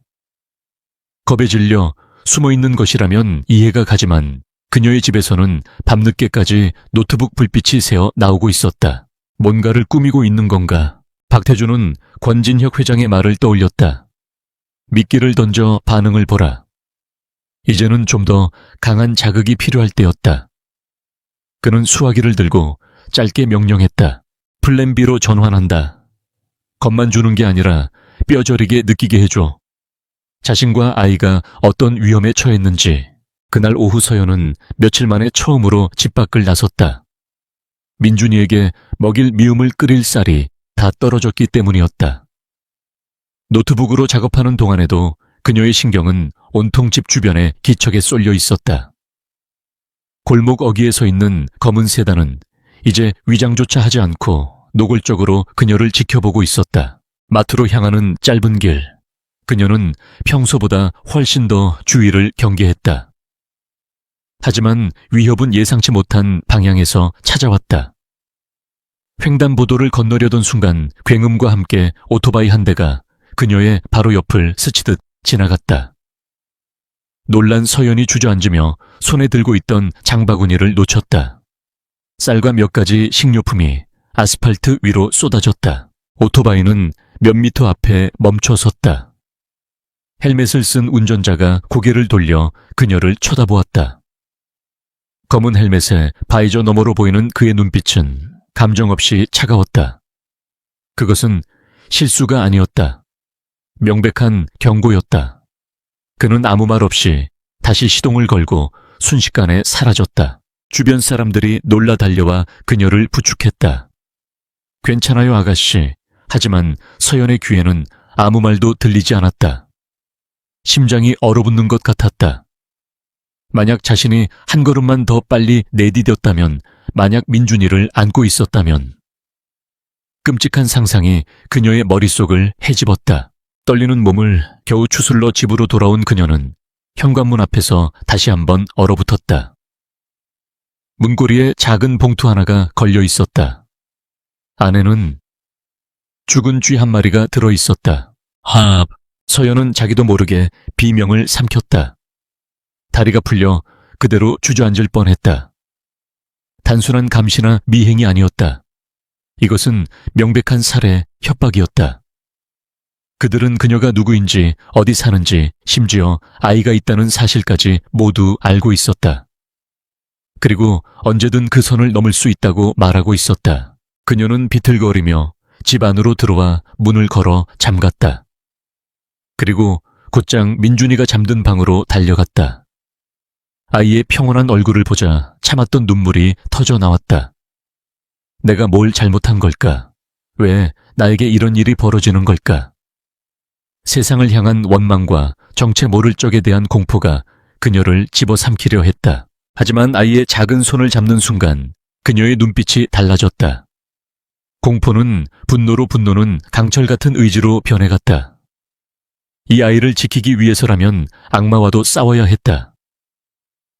겁에 질려 숨어있는 것이라면 이해가 가지만 그녀의 집에서는 밤늦게까지 노트북 불빛이 새어 나오고 있었다. 뭔가를 꾸미고 있는 건가? 박태주는 권진혁 회장의 말을 떠올렸다. 미끼를 던져 반응을 보라. 이제는 좀 더 강한 자극이 필요할 때였다. 그는 수화기를 들고 짧게 명령했다. 플랜 B로 전환한다. 겁만 주는 게 아니라 뼈저리게 느끼게 해줘. 자신과 아이가 어떤 위험에 처했는지. 그날 오후 서연은 며칠 만에 처음으로 집 밖을 나섰다. 민준이에게 먹일 미움을 끓일 쌀이 다 떨어졌기 때문이었다. 노트북으로 작업하는 동안에도 그녀의 신경은 온통 집 주변에 기척에 쏠려 있었다. 골목 어귀에 서 있는 검은 세단은 이제 위장조차 하지 않고 노골적으로 그녀를 지켜보고 있었다. 마트로 향하는 짧은 길. 그녀는 평소보다 훨씬 더 주의를 경계했다. 하지만 위협은 예상치 못한 방향에서 찾아왔다. 횡단보도를 건너려던 순간 굉음과 함께 오토바이 한 대가 그녀의 바로 옆을 스치듯 지나갔다. 놀란 서연이 주저앉으며 손에 들고 있던 장바구니를 놓쳤다. 쌀과 몇 가지 식료품이 아스팔트 위로 쏟아졌다. 오토바이는 몇 미터 앞에 멈춰 섰다. 헬멧을 쓴 운전자가 고개를 돌려 그녀를 쳐다보았다. 검은 헬멧에 바이저 너머로 보이는 그의 눈빛은 감정 없이 차가웠다. 그것은 실수가 아니었다. 명백한 경고였다. 그는 아무 말 없이 다시 시동을 걸고 순식간에 사라졌다. 주변 사람들이 놀라 달려와 그녀를 부축했다. 괜찮아요, 아가씨. 하지만 서연의 귀에는 아무 말도 들리지 않았다. 심장이 얼어붙는 것 같았다. 만약 자신이 한 걸음만 더 빨리 내디뎠다면, 만약 민준이를 안고 있었다면. 끔찍한 상상이 그녀의 머릿속을 헤집었다. 떨리는 몸을 겨우 추슬러 집으로 돌아온 그녀는 현관문 앞에서 다시 한번 얼어붙었다. 문고리에 작은 봉투 하나가 걸려 있었다. 안에는 죽은 쥐 한 마리가 들어 있었다. 서연은 자기도 모르게 비명을 삼켰다. 다리가 풀려 그대로 주저앉을 뻔했다. 단순한 감시나 미행이 아니었다. 이것은 명백한 살해, 협박이었다. 그들은 그녀가 누구인지, 어디 사는지, 심지어 아이가 있다는 사실까지 모두 알고 있었다. 그리고 언제든 그 선을 넘을 수 있다고 말하고 있었다. 그녀는 비틀거리며 집 안으로 들어와 문을 걸어 잠갔다. 그리고 곧장 민준이가 잠든 방으로 달려갔다. 아이의 평온한 얼굴을 보자 참았던 눈물이 터져 나왔다. 내가 뭘 잘못한 걸까? 왜 나에게 이런 일이 벌어지는 걸까? 세상을 향한 원망과 정체 모를 적에 대한 공포가 그녀를 집어삼키려 했다. 하지만 아이의 작은 손을 잡는 순간 그녀의 눈빛이 달라졌다. 공포는 분노로, 분노는 강철 같은 의지로 변해갔다. 이 아이를 지키기 위해서라면 악마와도 싸워야 했다.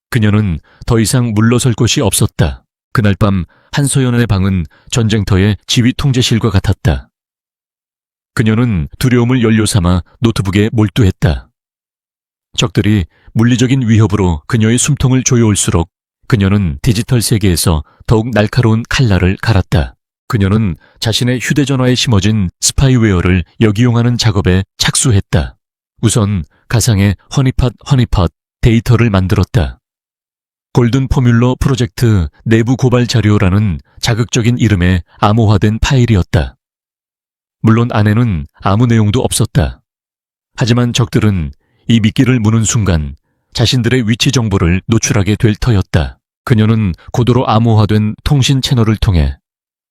그녀는 더 이상 물러설 곳이 없었다. 그날 밤 한소연의 방은 전쟁터의 지휘 통제실과 같았다. 그녀는 두려움을 연료 삼아 노트북에 몰두했다. 적들이 물리적인 위협으로 그녀의 숨통을 조여올수록 그녀는 디지털 세계에서 더욱 날카로운 칼날을 갈았다. 그녀는 자신의 휴대전화에 심어진 스파이웨어를 역이용하는 작업에 착수했다. 우선 가상의 허니팟 데이터를 만들었다. 골든 포뮬러 프로젝트 내부 고발 자료라는 자극적인 이름의 암호화된 파일이었다. 물론 안에는 아무 내용도 없었다. 하지만 적들은 이 미끼를 무는 순간 자신들의 위치 정보를 노출하게 될 터였다. 그녀는 고도로 암호화된 통신 채널을 통해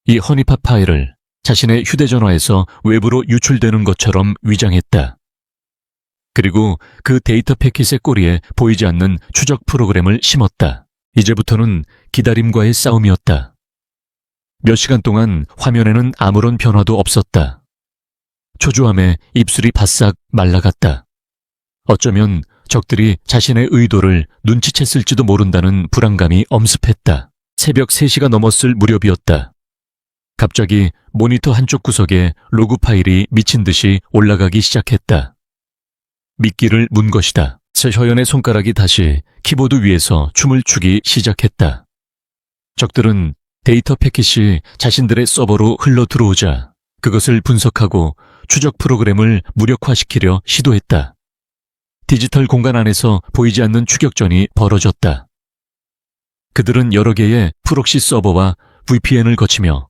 이 허니팟 파일을 자신의 휴대전화에서 외부로 유출되는 것처럼 위장했다. 그리고 그 데이터 패킷의 꼬리에 보이지 않는 추적 프로그램을 심었다. 이제부터는 기다림과의 싸움이었다. 몇 시간 동안 화면에는 아무런 변화도 없었다. 초조함에 입술이 바싹 말라갔다. 어쩌면 적들이 자신의 의도를 눈치챘을지도 모른다는 불안감이 엄습했다. 새벽 3시가 넘었을 무렵이었다. 갑자기 모니터 한쪽 구석에 로그 파일이 미친 듯이 올라가기 시작했다. 미끼를 문 것이다. 서연의 손가락이 다시 키보드 위에서 춤을 추기 시작했다. 적들은 데이터 패킷이 자신들의 서버로 흘러 들어오자 그것을 분석하고 추적 프로그램을 무력화시키려 시도했다. 디지털 공간 안에서 보이지 않는 추격전이 벌어졌다. 그들은 여러 개의 프록시 서버와 VPN을 거치며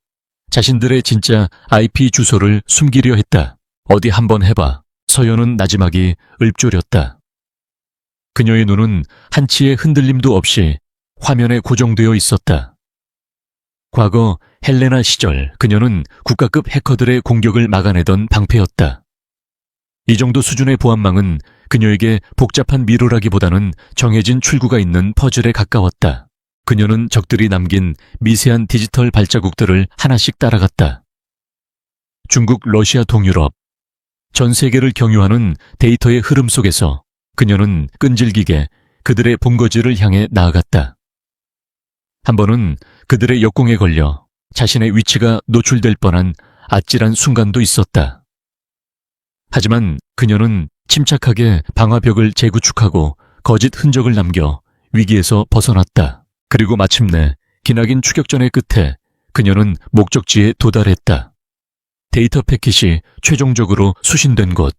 자신들의 진짜 IP 주소를 숨기려 했다. 어디 한번 해봐. 서연은 나지막이 읊조렸다. 그녀의 눈은 한치의 흔들림도 없이 화면에 고정되어 있었다. 과거 헬레나 시절 그녀는 국가급 해커들의 공격을 막아내던 방패였다. 이 정도 수준의 보안망은 그녀에게 복잡한 미로라기보다는 정해진 출구가 있는 퍼즐에 가까웠다. 그녀는 적들이 남긴 미세한 디지털 발자국들을 하나씩 따라갔다. 중국, 러시아, 동유럽, 전 세계를 경유하는 데이터의 흐름 속에서 그녀는 끈질기게 그들의 본거지를 향해 나아갔다. 한 번은 그들의 역공에 걸려 자신의 위치가 노출될 뻔한 아찔한 순간도 있었다. 하지만 그녀는 침착하게 방화벽을 재구축하고 거짓 흔적을 남겨 위기에서 벗어났다. 그리고 마침내 기나긴 추격전의 끝에 그녀는 목적지에 도달했다. 데이터 패킷이 최종적으로 수신된 곳.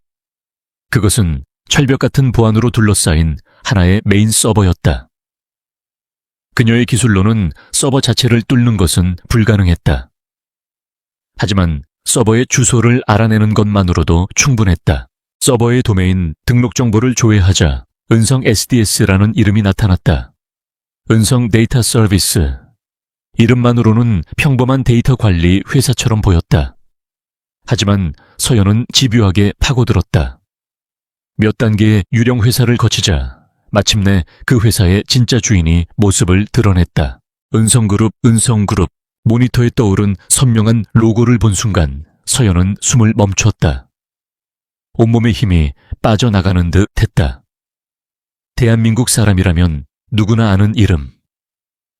그것은 철벽 같은 보안으로 둘러싸인 하나의 메인 서버였다. 그녀의 기술로는 서버 자체를 뚫는 것은 불가능했다. 하지만 서버의 주소를 알아내는 것만으로도 충분했다. 서버의 도메인 등록 정보를 조회하자 은성 SDS라는 이름이 나타났다. 은성 데이터 서비스. 이름만으로는 평범한 데이터 관리 회사처럼 보였다. 하지만 서연은 집요하게 파고들었다. 몇 단계의 유령 회사를 거치자 마침내 그 회사의 진짜 주인이 모습을 드러냈다. 은성그룹. 모니터에 떠오른 선명한 로고를 본 순간 서연은 숨을 멈췄다. 온몸의 힘이 빠져나가는 듯 했다. 대한민국 사람이라면 누구나 아는 이름.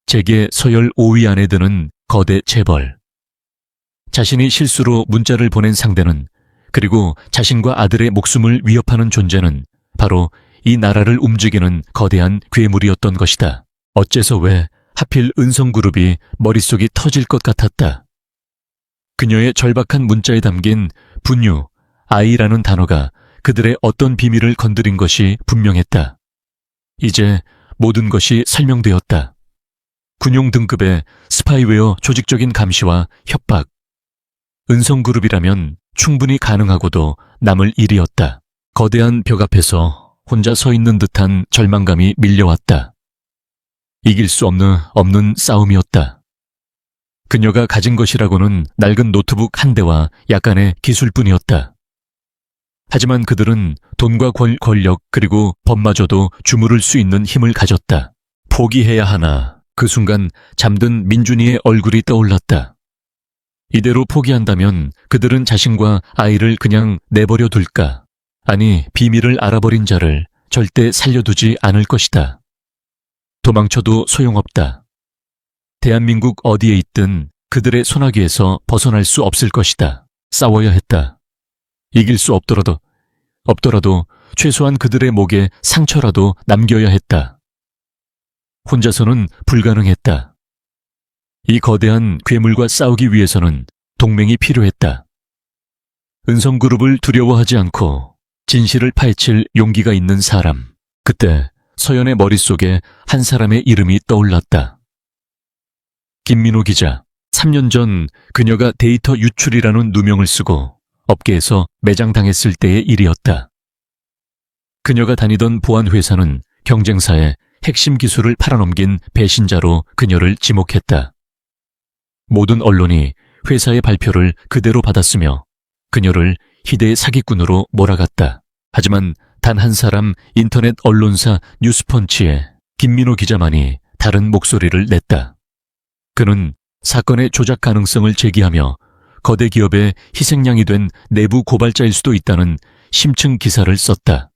재계 서열 5위 안에 드는 거대 재벌. 자신이 실수로 문자를 보낸 상대는, 그리고 자신과 아들의 목숨을 위협하는 존재는 바로 이 나라를 움직이는 거대한 괴물이었던 것이다. 어째서 왜 하필 은성그룹이 머릿속이 터질 것 같았다. 그녀의 절박한 문자에 담긴 분유, 아이라는 단어가 그들의 어떤 비밀을 건드린 것이 분명했다. 이제 모든 것이 설명되었다. 군용 등급의 스파이웨어 조직적인 감시와 협박. 은성그룹이라면 충분히 가능하고도 남을 일이었다. 거대한 벽 앞에서 혼자 서 있는 듯한 절망감이 밀려왔다. 이길 수 없는 싸움이었다. 그녀가 가진 것이라고는 낡은 노트북 한 대와 약간의 기술뿐이었다. 하지만 그들은 돈과 권력 그리고 법마저도 주무를 수 있는 힘을 가졌다. 포기해야 하나. 그 순간 잠든 민준이의 얼굴이 떠올랐다. 이대로 포기한다면 그들은 자신과 아이를 그냥 내버려 둘까? 아니, 비밀을 알아버린 자를 절대 살려두지 않을 것이다. 도망쳐도 소용없다. 대한민국 어디에 있든 그들의 소나기에서 벗어날 수 없을 것이다. 싸워야 했다. 이길 수 없더라도 최소한 그들의 목에 상처라도 남겨야 했다. 혼자서는 불가능했다. 이 거대한 괴물과 싸우기 위해서는 동맹이 필요했다. 은성그룹을 두려워하지 않고 진실을 파헤칠 용기가 있는 사람. 그때 서연의 머릿속에 한 사람의 이름이 떠올랐다. 김민호 기자. 3년 전 그녀가 데이터 유출이라는 누명을 쓰고 업계에서 매장당했을 때의 일이었다. 그녀가 다니던 보안회사는 경쟁사에 핵심 기술을 팔아넘긴 배신자로 그녀를 지목했다. 모든 언론이 회사의 발표를 그대로 받았으며 그녀를 희대의 사기꾼으로 몰아갔다. 하지만 단 한 사람 인터넷 언론사 뉴스펀치의 김민호 기자만이 다른 목소리를 냈다. 그는 사건의 조작 가능성을 제기하며 거대 기업의 희생양이 된 내부 고발자일 수도 있다는 심층 기사를 썼다.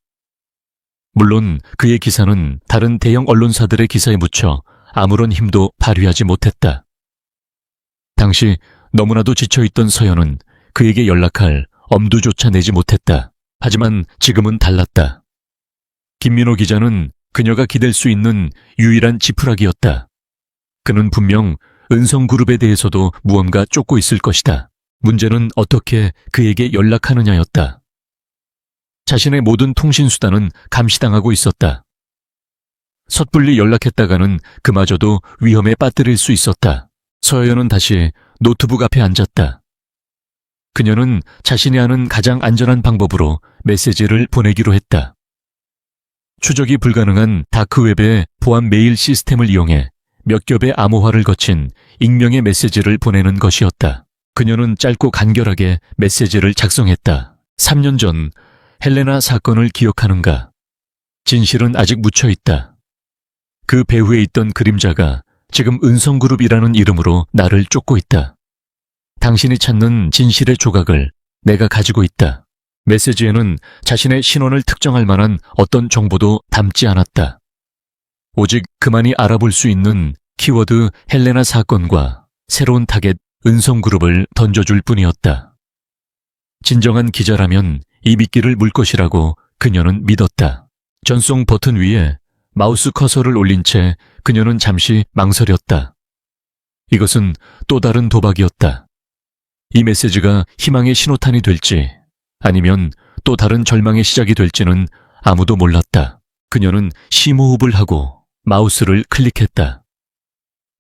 물론 그의 기사는 다른 대형 언론사들의 기사에 묻혀 아무런 힘도 발휘하지 못했다. 당시 너무나도 지쳐있던 서연은 그에게 연락할 엄두조차 내지 못했다. 하지만 지금은 달랐다. 김민호 기자는 그녀가 기댈 수 있는 유일한 지푸라기였다. 그는 분명 은성그룹에 대해서도 무언가 쫓고 있을 것이다. 문제는 어떻게 그에게 연락하느냐였다. 자신의 모든 통신수단은 감시당하고 있었다. 섣불리 연락했다가는 그마저도 위험에 빠뜨릴 수 있었다. 서연은 다시 노트북 앞에 앉았다. 그녀는 자신이 아는 가장 안전한 방법으로 메시지를 보내기로 했다. 추적이 불가능한 다크웹의 보안 메일 시스템을 이용해 몇 겹의 암호화를 거친 익명의 메시지를 보내는 것이었다. 그녀는 짧고 간결하게 메시지를 작성했다. 3년 전 헬레나 사건을 기억하는가? 진실은 아직 묻혀있다. 그 배후에 있던 그림자가 지금 은성그룹이라는 이름으로 나를 쫓고 있다. 당신이 찾는 진실의 조각을 내가 가지고 있다. 메시지에는 자신의 신원을 특정할 만한 어떤 정보도 담지 않았다. 오직 그만이 알아볼 수 있는 키워드 헬레나 사건과 새로운 타겟 은성그룹을 던져줄 뿐이었다. 진정한 기자라면 이 미끼를 물 것이라고 그녀는 믿었다. 전송 버튼 위에 마우스 커서를 올린 채 그녀는 잠시 망설였다. 이것은 또 다른 도박이었다. 이 메시지가 희망의 신호탄이 될지 아니면 또 다른 절망의 시작이 될지는 아무도 몰랐다. 그녀는 심호흡을 하고 마우스를 클릭했다.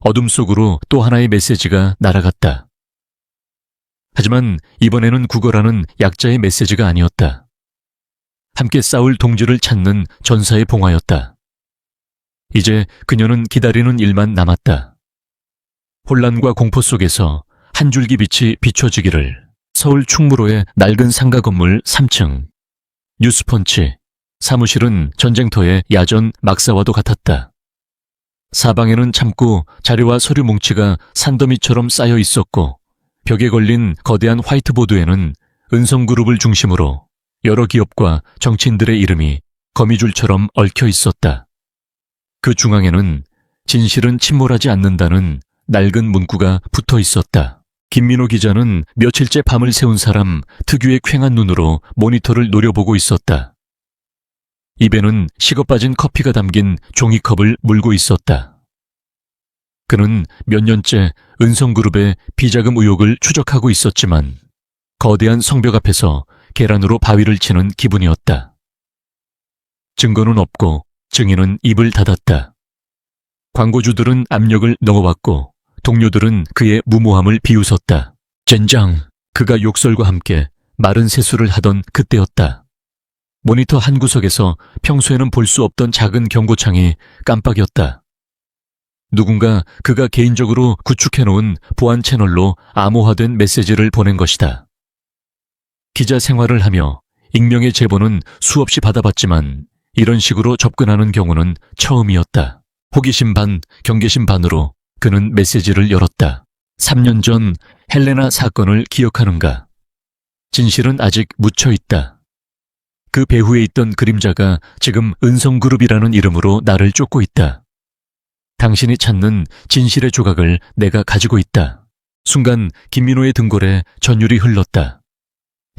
어둠 속으로 또 하나의 메시지가 날아갔다. 하지만 이번에는 국어라는 약자의 메시지가 아니었다. 함께 싸울 동지를 찾는 전사의 봉화였다. 이제 그녀는 기다리는 일만 남았다. 혼란과 공포 속에서 한 줄기 빛이 비춰지기를. 서울 충무로의 낡은 상가 건물 3층. 뉴스펀치. 사무실은 전쟁터의 야전 막사와도 같았다. 사방에는 참고 자료와 서류 뭉치가 산더미처럼 쌓여 있었고 벽에 걸린 거대한 화이트보드에는 은성그룹을 중심으로 여러 기업과 정치인들의 이름이 거미줄처럼 얽혀 있었다. 그 중앙에는 진실은 침몰하지 않는다는 낡은 문구가 붙어 있었다. 김민호 기자는 며칠째 밤을 새운 사람 특유의 퀭한 눈으로 모니터를 노려보고 있었다. 입에는 식어 빠진 커피가 담긴 종이컵을 물고 있었다. 그는 몇 년째 은성그룹의 비자금 의혹을 추적하고 있었지만 거대한 성벽 앞에서 계란으로 바위를 치는 기분이었다. 증거는 없고 증인은 입을 닫았다. 광고주들은 압력을 넣어왔고 동료들은 그의 무모함을 비웃었다. 젠장! 그가 욕설과 함께 마른 세수를 하던 그때였다. 모니터 한 구석에서 평소에는 볼 수 없던 작은 경고창이 깜빡였다. 누군가 그가 개인적으로 구축해놓은 보안 채널로 암호화된 메시지를 보낸 것이다. 기자 생활을 하며 익명의 제보는 수없이 받아봤지만 이런 식으로 접근하는 경우는 처음이었다. 호기심 반, 경계심 반으로 그는 메시지를 열었다. 3년 전 헬레나 사건을 기억하는가? 진실은 아직 묻혀있다. 그 배후에 있던 그림자가 지금 은성그룹이라는 이름으로 나를 쫓고 있다. 당신이 찾는 진실의 조각을 내가 가지고 있다. 순간 김민호의 등골에 전율이 흘렀다.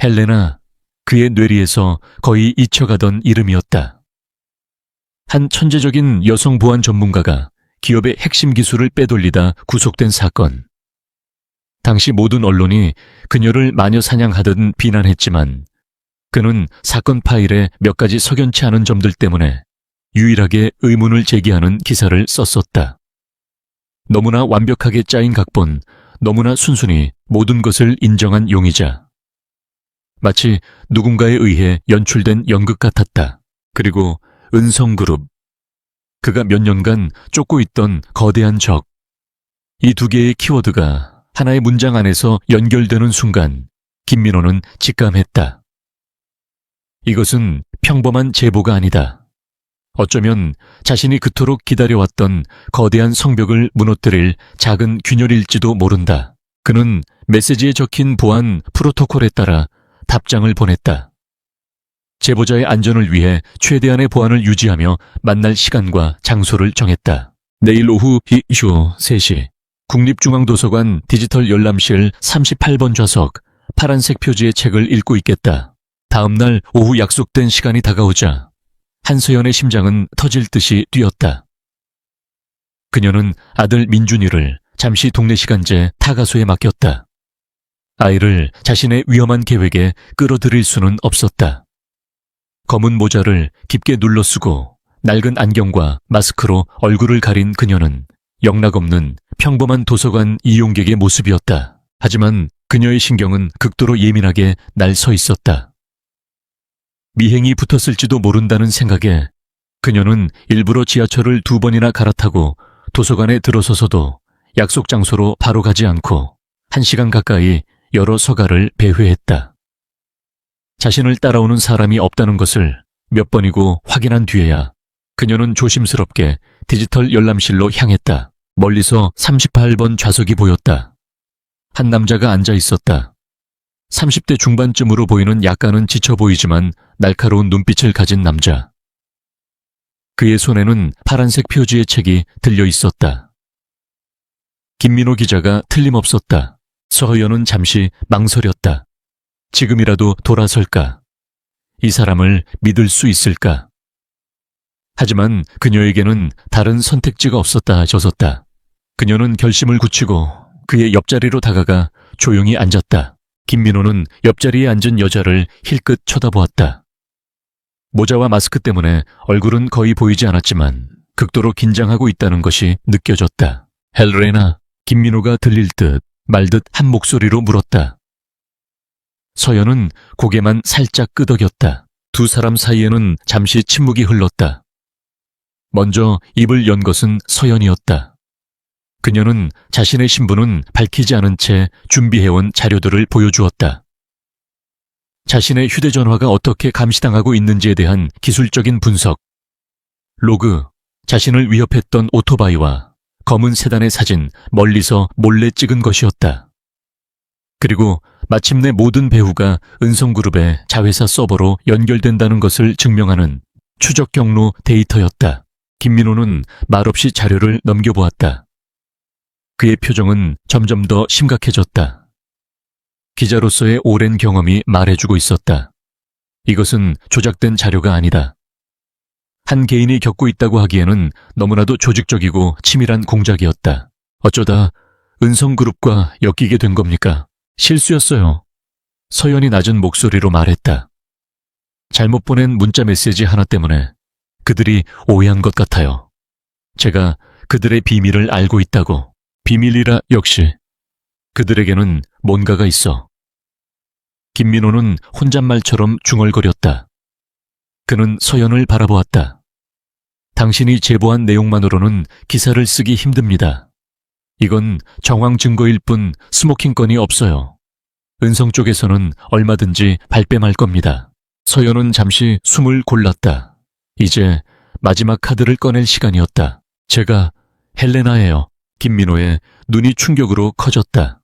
헬레나, 그의 뇌리에서 거의 잊혀가던 이름이었다. 한 천재적인 여성 보안 전문가가 기업의 핵심 기술을 빼돌리다 구속된 사건. 당시 모든 언론이 그녀를 마녀 사냥하듯 비난했지만 그는 사건 파일에 몇 가지 석연치 않은 점들 때문에 유일하게 의문을 제기하는 기사를 썼었다. 너무나 완벽하게 짜인 각본, 너무나 순순히 모든 것을 인정한 용의자. 마치 누군가에 의해 연출된 연극 같았다. 그리고 은성그룹. 그가 몇 년간 쫓고 있던 거대한 적. 이 두 개의 키워드가 하나의 문장 안에서 연결되는 순간 김민호는 직감했다. 이것은 평범한 제보가 아니다. 어쩌면 자신이 그토록 기다려왔던 거대한 성벽을 무너뜨릴 작은 균열일지도 모른다. 그는 메시지에 적힌 보안 프로토콜에 따라 답장을 보냈다. 제보자의 안전을 위해 최대한의 보안을 유지하며 만날 시간과 장소를 정했다. 내일 오후 이슈 3시 국립중앙도서관 디지털 열람실 38번 좌석 파란색 표지의 책을 읽고 있겠다. 다음 날 오후 약속된 시간이 다가오자 한서연의 심장은 터질 듯이 뛰었다. 그녀는 아들 민준이를 잠시 동네 시간제 타가소에 맡겼다. 아이를 자신의 위험한 계획에 끌어들일 수는 없었다. 검은 모자를 깊게 눌러 쓰고 낡은 안경과 마스크로 얼굴을 가린 그녀는 영락없는 평범한 도서관 이용객의 모습이었다. 하지만 그녀의 신경은 극도로 예민하게 날 서 있었다. 미행이 붙었을지도 모른다는 생각에 그녀는 일부러 지하철을 2번이나 갈아타고 도서관에 들어서서도 약속 장소로 바로 가지 않고 1시간 가까이 여러 서가를 배회했다. 자신을 따라오는 사람이 없다는 것을 몇 번이고 확인한 뒤에야 그녀는 조심스럽게 디지털 열람실로 향했다. 멀리서 38번 좌석이 보였다. 한 남자가 앉아 있었다. 30대 중반쯤으로 보이는 약간은 지쳐 보이지만 날카로운 눈빛을 가진 남자. 그의 손에는 파란색 표지의 책이 들려 있었다. 김민호 기자가 틀림없었다. 서허연은 잠시 망설였다. 지금이라도 돌아설까? 이 사람을 믿을 수 있을까? 하지만 그녀에게는 다른 선택지가 없었다 졌었다. 그녀는 결심을 굳히고 그의 옆자리로 다가가 조용히 앉았다. 김민호는 옆자리에 앉은 여자를 힐끗 쳐다보았다. 모자와 마스크 때문에 얼굴은 거의 보이지 않았지만 극도로 긴장하고 있다는 것이 느껴졌다. 헬레나, 김민호가 들릴 듯 말듯 한 목소리로 물었다. 서연은 고개만 살짝 끄덕였다. 두 사람 사이에는 잠시 침묵이 흘렀다. 먼저 입을 연 것은 서연이었다. 그녀는 자신의 신분은 밝히지 않은 채 준비해온 자료들을 보여주었다. 자신의 휴대전화가 어떻게 감시당하고 있는지에 대한 기술적인 분석, 로그, 자신을 위협했던 오토바이와 검은 세단의 사진 멀리서 몰래 찍은 것이었다. 그리고 마침내 모든 배후가 은성그룹의 자회사 서버로 연결된다는 것을 증명하는 추적 경로 데이터였다. 김민호는 말없이 자료를 넘겨보았다. 그의 표정은 점점 더 심각해졌다. 기자로서의 오랜 경험이 말해주고 있었다. 이것은 조작된 자료가 아니다. 한 개인이 겪고 있다고 하기에는 너무나도 조직적이고 치밀한 공작이었다. 어쩌다 은성그룹과 엮이게 된 겁니까? 실수였어요. 서연이 낮은 목소리로 말했다. 잘못 보낸 문자 메시지 하나 때문에 그들이 오해한 것 같아요. 제가 그들의 비밀을 알고 있다고. 비밀이라 역시 그들에게는 뭔가가 있어. 김민호는 혼잣말처럼 중얼거렸다. 그는 서연을 바라보았다. 당신이 제보한 내용만으로는 기사를 쓰기 힘듭니다. 이건 정황 증거일 뿐 스모킹건이 없어요. 은성 쪽에서는 얼마든지 발뺌할 겁니다. 서연은 잠시 숨을 골랐다. 이제 마지막 카드를 꺼낼 시간이었다. 제가 헬레나예요. 김민호의 눈이 충격으로 커졌다.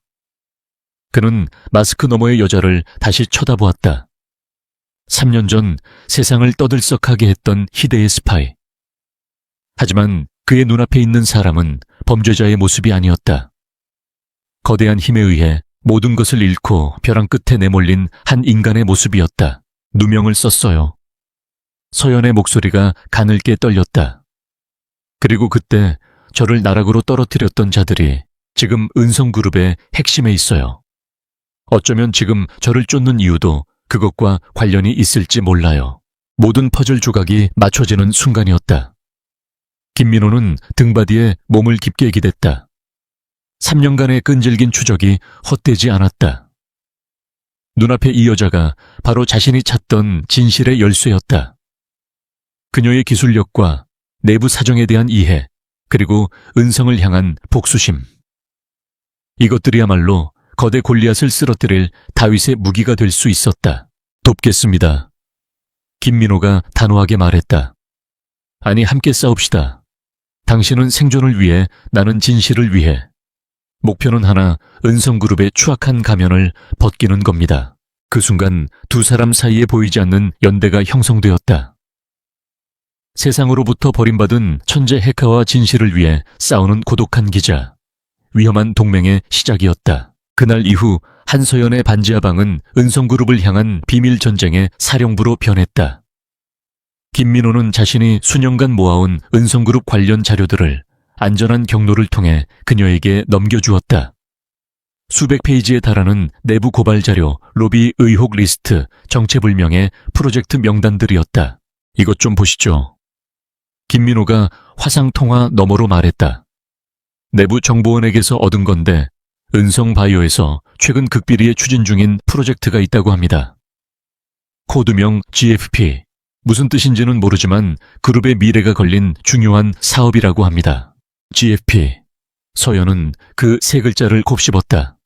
그는 마스크 너머의 여자를 다시 쳐다보았다. 3년 전 세상을 떠들썩하게 했던 희대의 스파이. 하지만 그의 눈앞에 있는 사람은 범죄자의 모습이 아니었다. 거대한 힘에 의해 모든 것을 잃고 벼랑 끝에 내몰린 한 인간의 모습이었다. 누명을 썼어요. 서연의 목소리가 가늘게 떨렸다. 그리고 그때 저를 나락으로 떨어뜨렸던 자들이 지금 은성그룹의 핵심에 있어요. 어쩌면 지금 저를 쫓는 이유도 그것과 관련이 있을지 몰라요. 모든 퍼즐 조각이 맞춰지는 순간이었다. 김민호는 등바디에 몸을 깊게 기댔다. 3년간의 끈질긴 추적이 헛되지 않았다. 눈앞에 이 여자가 바로 자신이 찾던 진실의 열쇠였다. 그녀의 기술력과 내부 사정에 대한 이해, 그리고 은성을 향한 복수심. 이것들이야말로 거대 골리앗을 쓰러뜨릴 다윗의 무기가 될 수 있었다. 돕겠습니다. 김민호가 단호하게 말했다. 아니, 함께 싸웁시다. 당신은 생존을 위해, 나는 진실을 위해. 목표는 하나, 은성그룹의 추악한 가면을 벗기는 겁니다. 그 순간 두 사람 사이에 보이지 않는 연대가 형성되었다. 세상으로부터 버림받은 천재 해커와 진실을 위해 싸우는 고독한 기자. 위험한 동맹의 시작이었다. 그날 이후 한서연의 반지하방은 은성그룹을 향한 비밀 전쟁의 사령부로 변했다. 김민호는 자신이 수년간 모아온 은성그룹 관련 자료들을 안전한 경로를 통해 그녀에게 넘겨주었다. 수백 페이지에 달하는 내부 고발 자료, 로비 의혹 리스트, 정체불명의 프로젝트 명단들이었다. 이것 좀 보시죠. 김민호가 화상통화 너머로 말했다. 내부 정보원에게서 얻은 건데 은성바이오에서 최근 극비리에 추진 중인 프로젝트가 있다고 합니다. 코드명 GFP. 무슨 뜻인지는 모르지만 그룹의 미래가 걸린 중요한 사업이라고 합니다. GFP. 서연은 그 세 글자를 곱씹었다.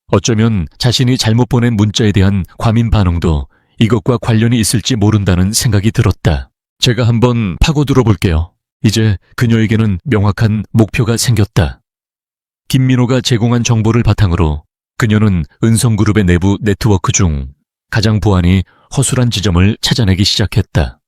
어쩌면 자신이 잘못 보낸 문자에 대한 과민 반응도 이것과 관련이 있을지 모른다는 생각이 들었다. 제가 한번 파고들어 볼게요. 이제 그녀에게는 명확한 목표가 생겼다. 김민호가 제공한 정보를 바탕으로 그녀는 은성그룹의 내부 네트워크 중 가장 보안이 허술한 지점을 찾아내기 시작했다.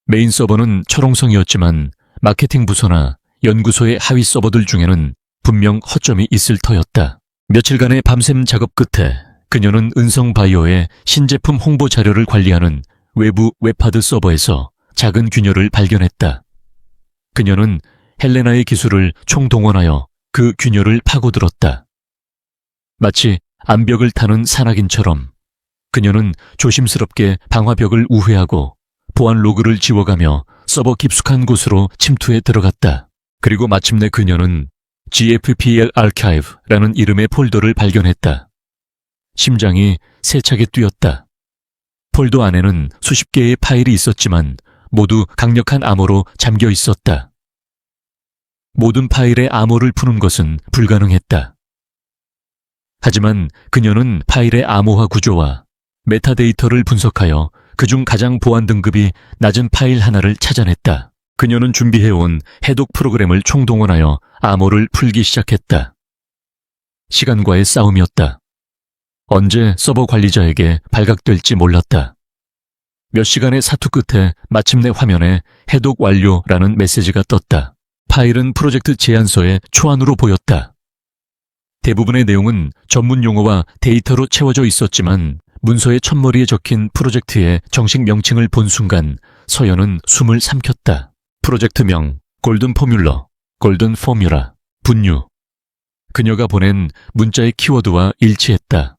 메인 서버는 철옹성이었지만 마케팅 부서나 연구소의 하위 서버들 중에는 분명 허점이 있을 터였다. 며칠간의 밤샘 작업 끝에 그녀는 은성바이오의 신제품 홍보 자료를 관리하는 외부 웹하드 서버에서 작은 균열을 발견했다. 그녀는 헬레나의 기술을 총동원하여 그 균열을 파고들었다. 마치 암벽을 타는 산악인처럼 그녀는 조심스럽게 방화벽을 우회하고 보안 로그를 지워가며 서버 깊숙한 곳으로 침투해 들어갔다. 그리고 마침내 그녀는 GFPL Archive라는 이름의 폴더를 발견했다. 심장이 세차게 뛰었다. 폴더 안에는 수십 개의 파일이 있었지만 모두 강력한 암호로 잠겨 있었다. 모든 파일의 암호를 푸는 것은 불가능했다. 하지만 그녀는 파일의 암호화 구조와 메타데이터를 분석하여 그중 가장 보안 등급이 낮은 파일 하나를 찾아냈다. 그녀는 준비해온 해독 프로그램을 총동원하여 암호를 풀기 시작했다. 시간과의 싸움이었다. 언제 서버 관리자에게 발각될지 몰랐다. 몇 시간의 사투 끝에 마침내 화면에 해독 완료라는 메시지가 떴다. 파일은 프로젝트 제안서의 초안으로 보였다. 대부분의 내용은 전문 용어와 데이터로 채워져 있었지만 문서의 첫머리에 적힌 프로젝트의 정식 명칭을 본 순간 서연은 숨을 삼켰다. 프로젝트명, 골든 포뮬러, 골든 포뮬라, 분유. 그녀가 보낸 문자의 키워드와 일치했다.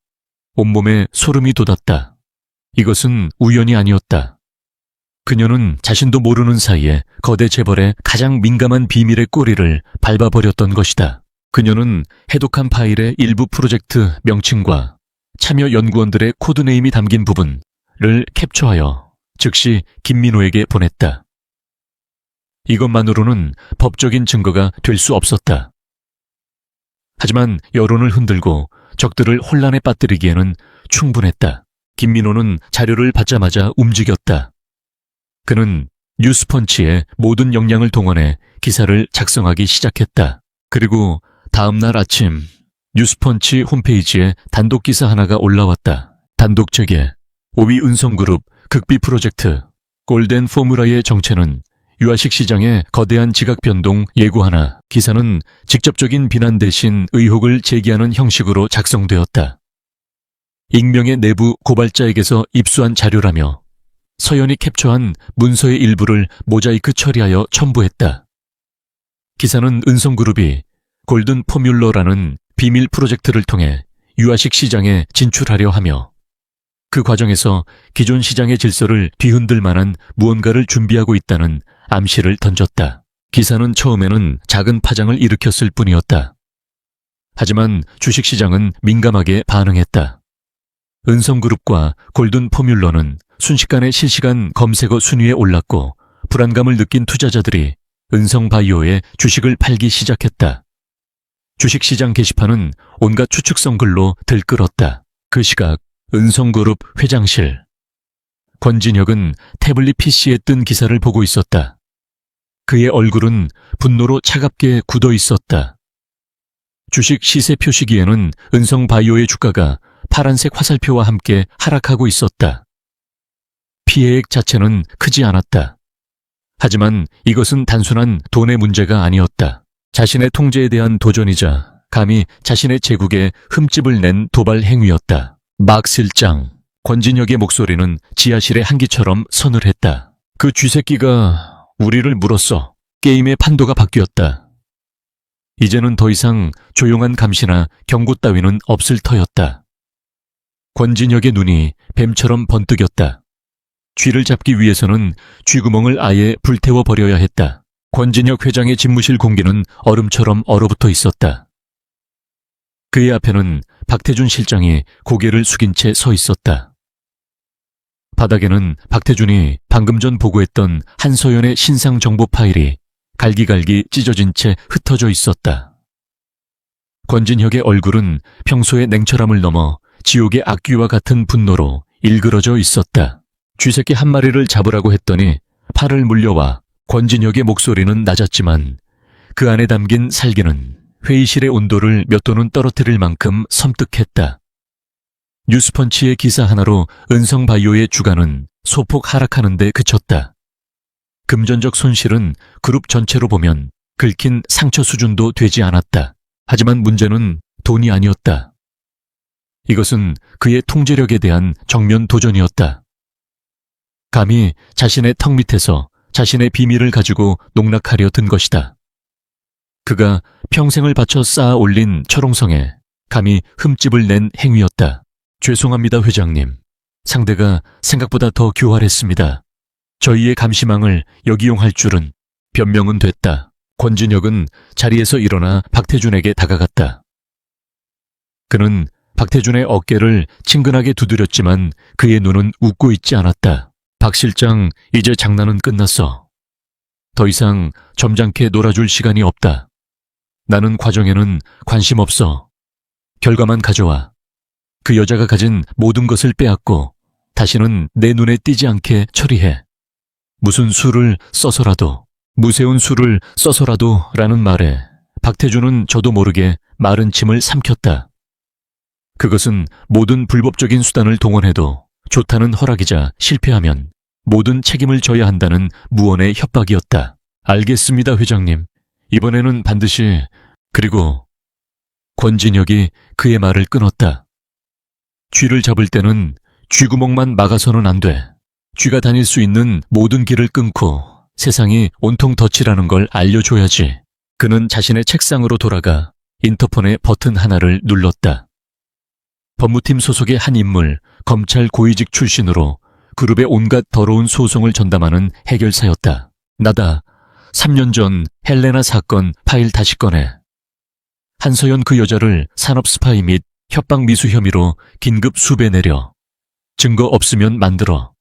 온몸에 소름이 돋았다. 이것은 우연이 아니었다. 그녀는 자신도 모르는 사이에 거대 재벌의 가장 민감한 비밀의 꼬리를 밟아버렸던 것이다. 그녀는 해독한 파일의 일부 프로젝트 명칭과 참여 연구원들의 코드네임이 담긴 부분을 캡처하여 즉시 김민호에게 보냈다. 이것만으로는 법적인 증거가 될 수 없었다. 하지만 여론을 흔들고 적들을 혼란에 빠뜨리기에는 충분했다. 김민호는 자료를 받자마자 움직였다. 그는 뉴스펀치의 모든 역량을 동원해 기사를 작성하기 시작했다. 그리고 다음 날 아침 뉴스펀치 홈페이지에 단독 기사 하나가 올라왔다. 단독 제게 5위 은성그룹 극비 프로젝트 골든 포뮬라의 정체는 유아식 시장의 거대한 지각 변동 예고하나. 기사는 직접적인 비난 대신 의혹을 제기하는 형식으로 작성되었다. 익명의 내부 고발자에게서 입수한 자료라며 서연이 캡처한 문서의 일부를 모자이크 처리하여 첨부했다. 기사는 은성그룹이 골든 포뮬러라는 비밀 프로젝트를 통해 유아식 시장에 진출하려 하며 그 과정에서 기존 시장의 질서를 뒤흔들 만한 무언가를 준비하고 있다는 암시를 던졌다. 기사는 처음에는 작은 파장을 일으켰을 뿐이었다. 하지만 주식시장은 민감하게 반응했다. 은성그룹과 골든 포뮬러는 순식간에 실시간 검색어 순위에 올랐고 불안감을 느낀 투자자들이 은성바이오의 주식을 팔기 시작했다. 주식시장 게시판은 온갖 추측성 글로 들끓었다. 그 시각 은성그룹 회장실. 권진혁은 태블릿 PC에 뜬 기사를 보고 있었다. 그의 얼굴은 분노로 차갑게 굳어 있었다. 주식 시세 표시기에는 은성바이오의 주가가 파란색 화살표와 함께 하락하고 있었다. 피해액 자체는 크지 않았다. 하지만 이것은 단순한 돈의 문제가 아니었다. 자신의 통제에 대한 도전이자 감히 자신의 제국에 흠집을 낸 도발 행위였다. 막 실장, 권진혁의 목소리는 지하실의 한기처럼 서늘했다. 그 쥐새끼가 우리를 물었어. 게임의 판도가 바뀌었다. 이제는 더 이상 조용한 감시나 경고 따위는 없을 터였다. 권진혁의 눈이 뱀처럼 번뜩였다. 쥐를 잡기 위해서는 쥐구멍을 아예 불태워버려야 했다. 권진혁 회장의 집무실 공기는 얼음처럼 얼어붙어 있었다. 그의 앞에는 박태준 실장이 고개를 숙인 채 서 있었다. 바닥에는 박태준이 방금 전 보고했던 한서연의 신상 정보 파일이 갈기갈기 찢어진 채 흩어져 있었다. 권진혁의 얼굴은 평소의 냉철함을 넘어 지옥의 악귀와 같은 분노로 일그러져 있었다. 쥐새끼 한 마리를 잡으라고 했더니 팔을 물려와. 권진혁의 목소리는 낮았지만 그 안에 담긴 살기는 회의실의 온도를 몇 도는 떨어뜨릴 만큼 섬뜩했다. 뉴스펀치의 기사 하나로 은성바이오의 주가는 소폭 하락하는 데 그쳤다. 금전적 손실은 그룹 전체로 보면 긁힌 상처 수준도 되지 않았다. 하지만 문제는 돈이 아니었다. 이것은 그의 통제력에 대한 정면 도전이었다. 감히 자신의 턱 밑에서 자신의 비밀을 가지고 농락하려 든 것이다. 그가 평생을 바쳐 쌓아 올린 철옹성에 감히 흠집을 낸 행위였다. 죄송합니다, 회장님. 상대가 생각보다 더 교활했습니다. 저희의 감시망을 역이용할 줄은. 변명은 됐다. 권진혁은 자리에서 일어나 박태준에게 다가갔다. 그는 박태준의 어깨를 친근하게 두드렸지만 그의 눈은 웃고 있지 않았다. 박 실장, 이제 장난은 끝났어. 더 이상 점잖게 놀아줄 시간이 없다. 나는 과정에는 관심 없어. 결과만 가져와. 그 여자가 가진 모든 것을 빼앗고 다시는 내 눈에 띄지 않게 처리해. 무슨 수를 써서라도, 무세운 수를 써서라도 라는 말에 박태준은 저도 모르게 마른 침을 삼켰다. 그것은 모든 불법적인 수단을 동원해도 좋다는 허락이자 실패하면 모든 책임을 져야 한다는 무언의 협박이었다. 알겠습니다, 회장님. 이번에는 반드시. 그리고 권진혁이 그의 말을 끊었다. 쥐를 잡을 때는 쥐구멍만 막아서는 안 돼. 쥐가 다닐 수 있는 모든 길을 끊고 세상이 온통 덫이라는 걸 알려줘야지. 그는 자신의 책상으로 돌아가 인터폰의 버튼 하나를 눌렀다. 법무팀 소속의 한 인물, 검찰 고위직 출신으로 그룹의 온갖 더러운 소송을 전담하는 해결사였다. 나다. 3년 전 헬레나 사건 파일 다시 꺼내. 한서연 그 여자를 산업 스파이 및 협박 미수 혐의로 긴급 수배 내려. 증거 없으면 만들어.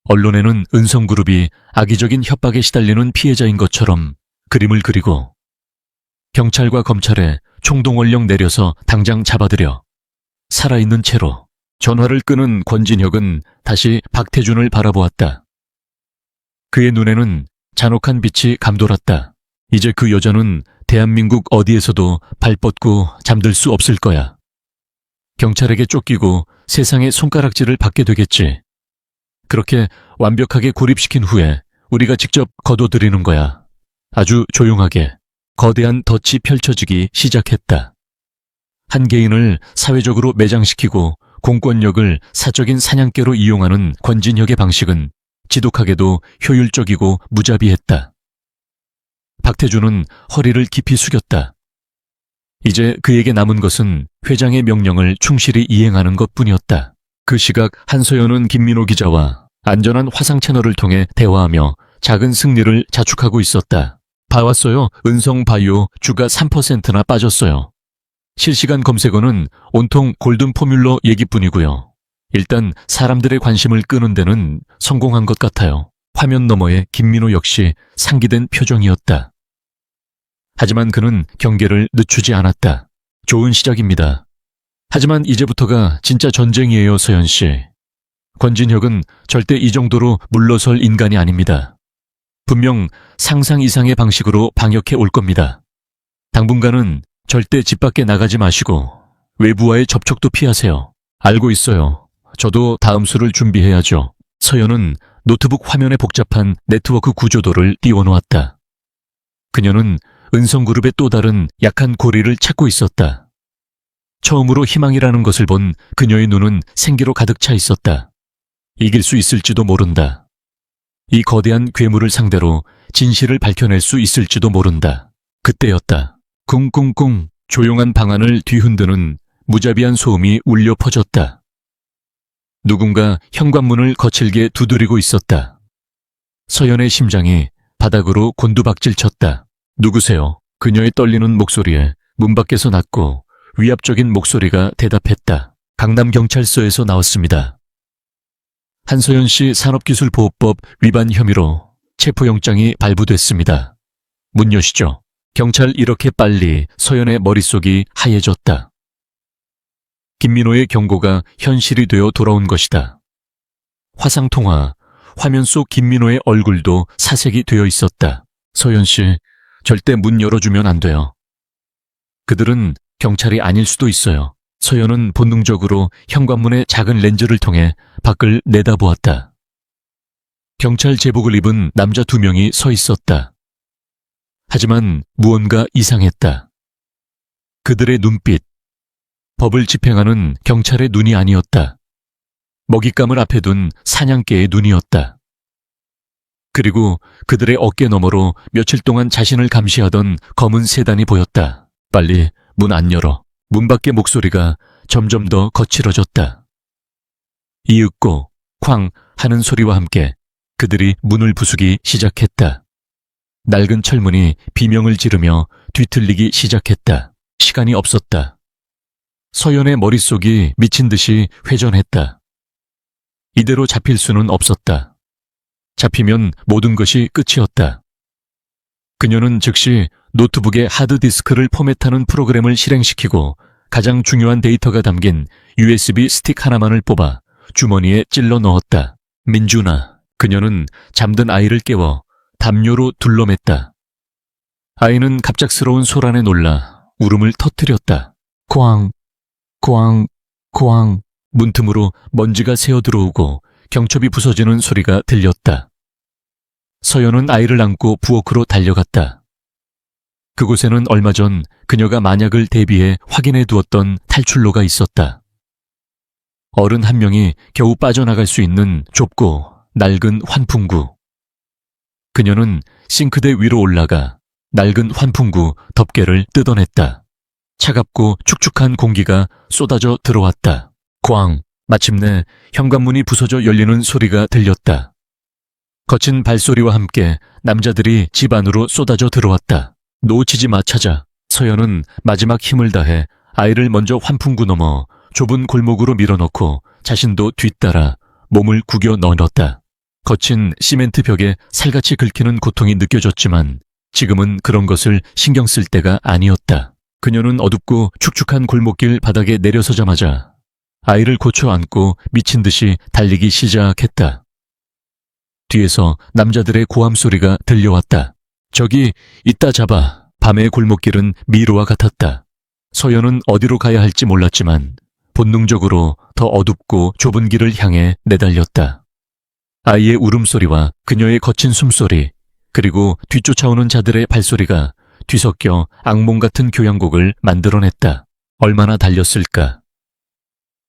언론에는 은성그룹이 악의적인 협박에 시달리는 피해자인 것처럼 그림을 그리고 경찰과 검찰에 총동원령 내려서 당장 잡아들여. 살아있는 채로. 전화를 끄는 권진혁은 다시 박태준을 바라보았다. 그의 눈에는 잔혹한 빛이 감돌았다. 이제 그 여자는 대한민국 어디에서도 발 뻗고 잠들 수 없을 거야. 경찰에게 쫓기고 세상의 손가락질을 받게 되겠지. 그렇게 완벽하게 고립시킨 후에 우리가 직접 거둬들이는 거야. 아주 조용하게. 거대한 덫이 펼쳐지기 시작했다. 한 개인을 사회적으로 매장시키고 공권력을 사적인 사냥개로 이용하는 권진혁의 방식은 지독하게도 효율적이고 무자비했다. 박태준은 허리를 깊이 숙였다. 이제 그에게 남은 것은 회장의 명령을 충실히 이행하는 것뿐이었다. 그 시각 한서연은 김민호 기자와 안전한 화상 채널을 통해 대화하며 작은 승리를 자축하고 있었다. 봐왔어요. 은성바이오 주가 3%나 빠졌어요. 실시간 검색어는 온통 골든 포뮬러 얘기뿐이고요. 일단 사람들의 관심을 끄는 데는 성공한 것 같아요. 화면 너머의 김민호 역시 상기된 표정이었다. 하지만 그는 경계를 늦추지 않았다. 좋은 시작입니다. 하지만 이제부터가 진짜 전쟁이에요, 서연 씨. 권진혁은 절대 이 정도로 물러설 인간이 아닙니다. 분명 상상 이상의 방식으로 방역해 올 겁니다. 당분간은 절대 집 밖에 나가지 마시고 외부와의 접촉도 피하세요. 알고 있어요. 저도 다음 수를 준비해야죠. 서연은 노트북 화면에 복잡한 네트워크 구조도를 띄워놓았다. 그녀는 은성그룹의 또 다른 약한 고리를 찾고 있었다. 처음으로 희망이라는 것을 본 그녀의 눈은 생기로 가득 차 있었다. 이길 수 있을지도 모른다. 이 거대한 괴물을 상대로 진실을 밝혀낼 수 있을지도 모른다. 그때였다. 쿵쿵쿵 조용한 방안을 뒤흔드는 무자비한 소음이 울려 퍼졌다. 누군가 현관문을 거칠게 두드리고 있었다. 서연의 심장이 바닥으로 곤두박질 쳤다. 누구세요? 그녀의 떨리는 목소리에 문 밖에서 낮고 위압적인 목소리가 대답했다. 강남경찰서에서 나왔습니다. 한서연 씨 산업기술보호법 위반 혐의로 체포영장이 발부됐습니다. 문 여시죠. 경찰 이렇게 빨리. 서연의 머릿속이 하얘졌다. 김민호의 경고가 현실이 되어 돌아온 것이다. 화상통화, 화면 속 김민호의 얼굴도 사색이 되어 있었다. 서연 씨, 절대 문 열어주면 안 돼요. 그들은 경찰이 아닐 수도 있어요. 서연은 본능적으로 현관문의 작은 렌즈를 통해 밖을 내다보았다. 경찰 제복을 입은 남자 2명이 서 있었다. 하지만 무언가 이상했다. 그들의 눈빛. 법을 집행하는 경찰의 눈이 아니었다. 먹잇감을 앞에 둔 사냥개의 눈이었다. 그리고 그들의 어깨 너머로 며칠 동안 자신을 감시하던 검은 세단이 보였다. 빨리 문 안 열어. 문 밖의 목소리가 점점 더 거칠어졌다. 이윽고 쾅 하는 소리와 함께 그들이 문을 부수기 시작했다. 낡은 철문이 비명을 지르며 뒤틀리기 시작했다. 시간이 없었다. 서연의 머릿속이 미친 듯이 회전했다. 이대로 잡힐 수는 없었다. 잡히면 모든 것이 끝이었다. 그녀는 즉시 노트북에 하드디스크를 포맷하는 프로그램을 실행시키고 가장 중요한 데이터가 담긴 USB 스틱 하나만을 뽑아 주머니에 찔러 넣었다. 민준아, 그녀는 잠든 아이를 깨워 담요로 둘러맸다. 아이는 갑작스러운 소란에 놀라 울음을 터뜨렸다. 꽝, 꽝, 꽝. 문틈으로 먼지가 새어 들어오고 경첩이 부서지는 소리가 들렸다. 서연은 아이를 안고 부엌으로 달려갔다. 그곳에는 얼마 전 그녀가 만약을 대비해 확인해 두었던 탈출로가 있었다. 어른 한 명이 겨우 빠져나갈 수 있는 좁고 낡은 환풍구. 그녀는 싱크대 위로 올라가 낡은 환풍구 덮개를 뜯어냈다. 차갑고 축축한 공기가 쏟아져 들어왔다. 꽝! 마침내 현관문이 부서져 열리는 소리가 들렸다. 거친 발소리와 함께 남자들이 집 안으로 쏟아져 들어왔다. 놓치지 마 찾아. 서연은 마지막 힘을 다해 아이를 먼저 환풍구 넘어 좁은 골목으로 밀어넣고 자신도 뒤따라 몸을 구겨 넣었다. 거친 시멘트 벽에 살같이 긁히는 고통이 느껴졌지만 지금은 그런 것을 신경 쓸 때가 아니었다. 그녀는 어둡고 축축한 골목길 바닥에 내려서자마자 아이를 고쳐 안고 미친 듯이 달리기 시작했다. 뒤에서 남자들의 고함 소리가 들려왔다. 저기 이따 잡아. 밤의 골목길은 미로와 같았다. 서연은 어디로 가야 할지 몰랐지만 본능적으로 더 어둡고 좁은 길을 향해 내달렸다. 아이의 울음소리와 그녀의 거친 숨소리, 그리고 뒤쫓아오는 자들의 발소리가 뒤섞여 악몽 같은 교향곡을 만들어냈다. 얼마나 달렸을까?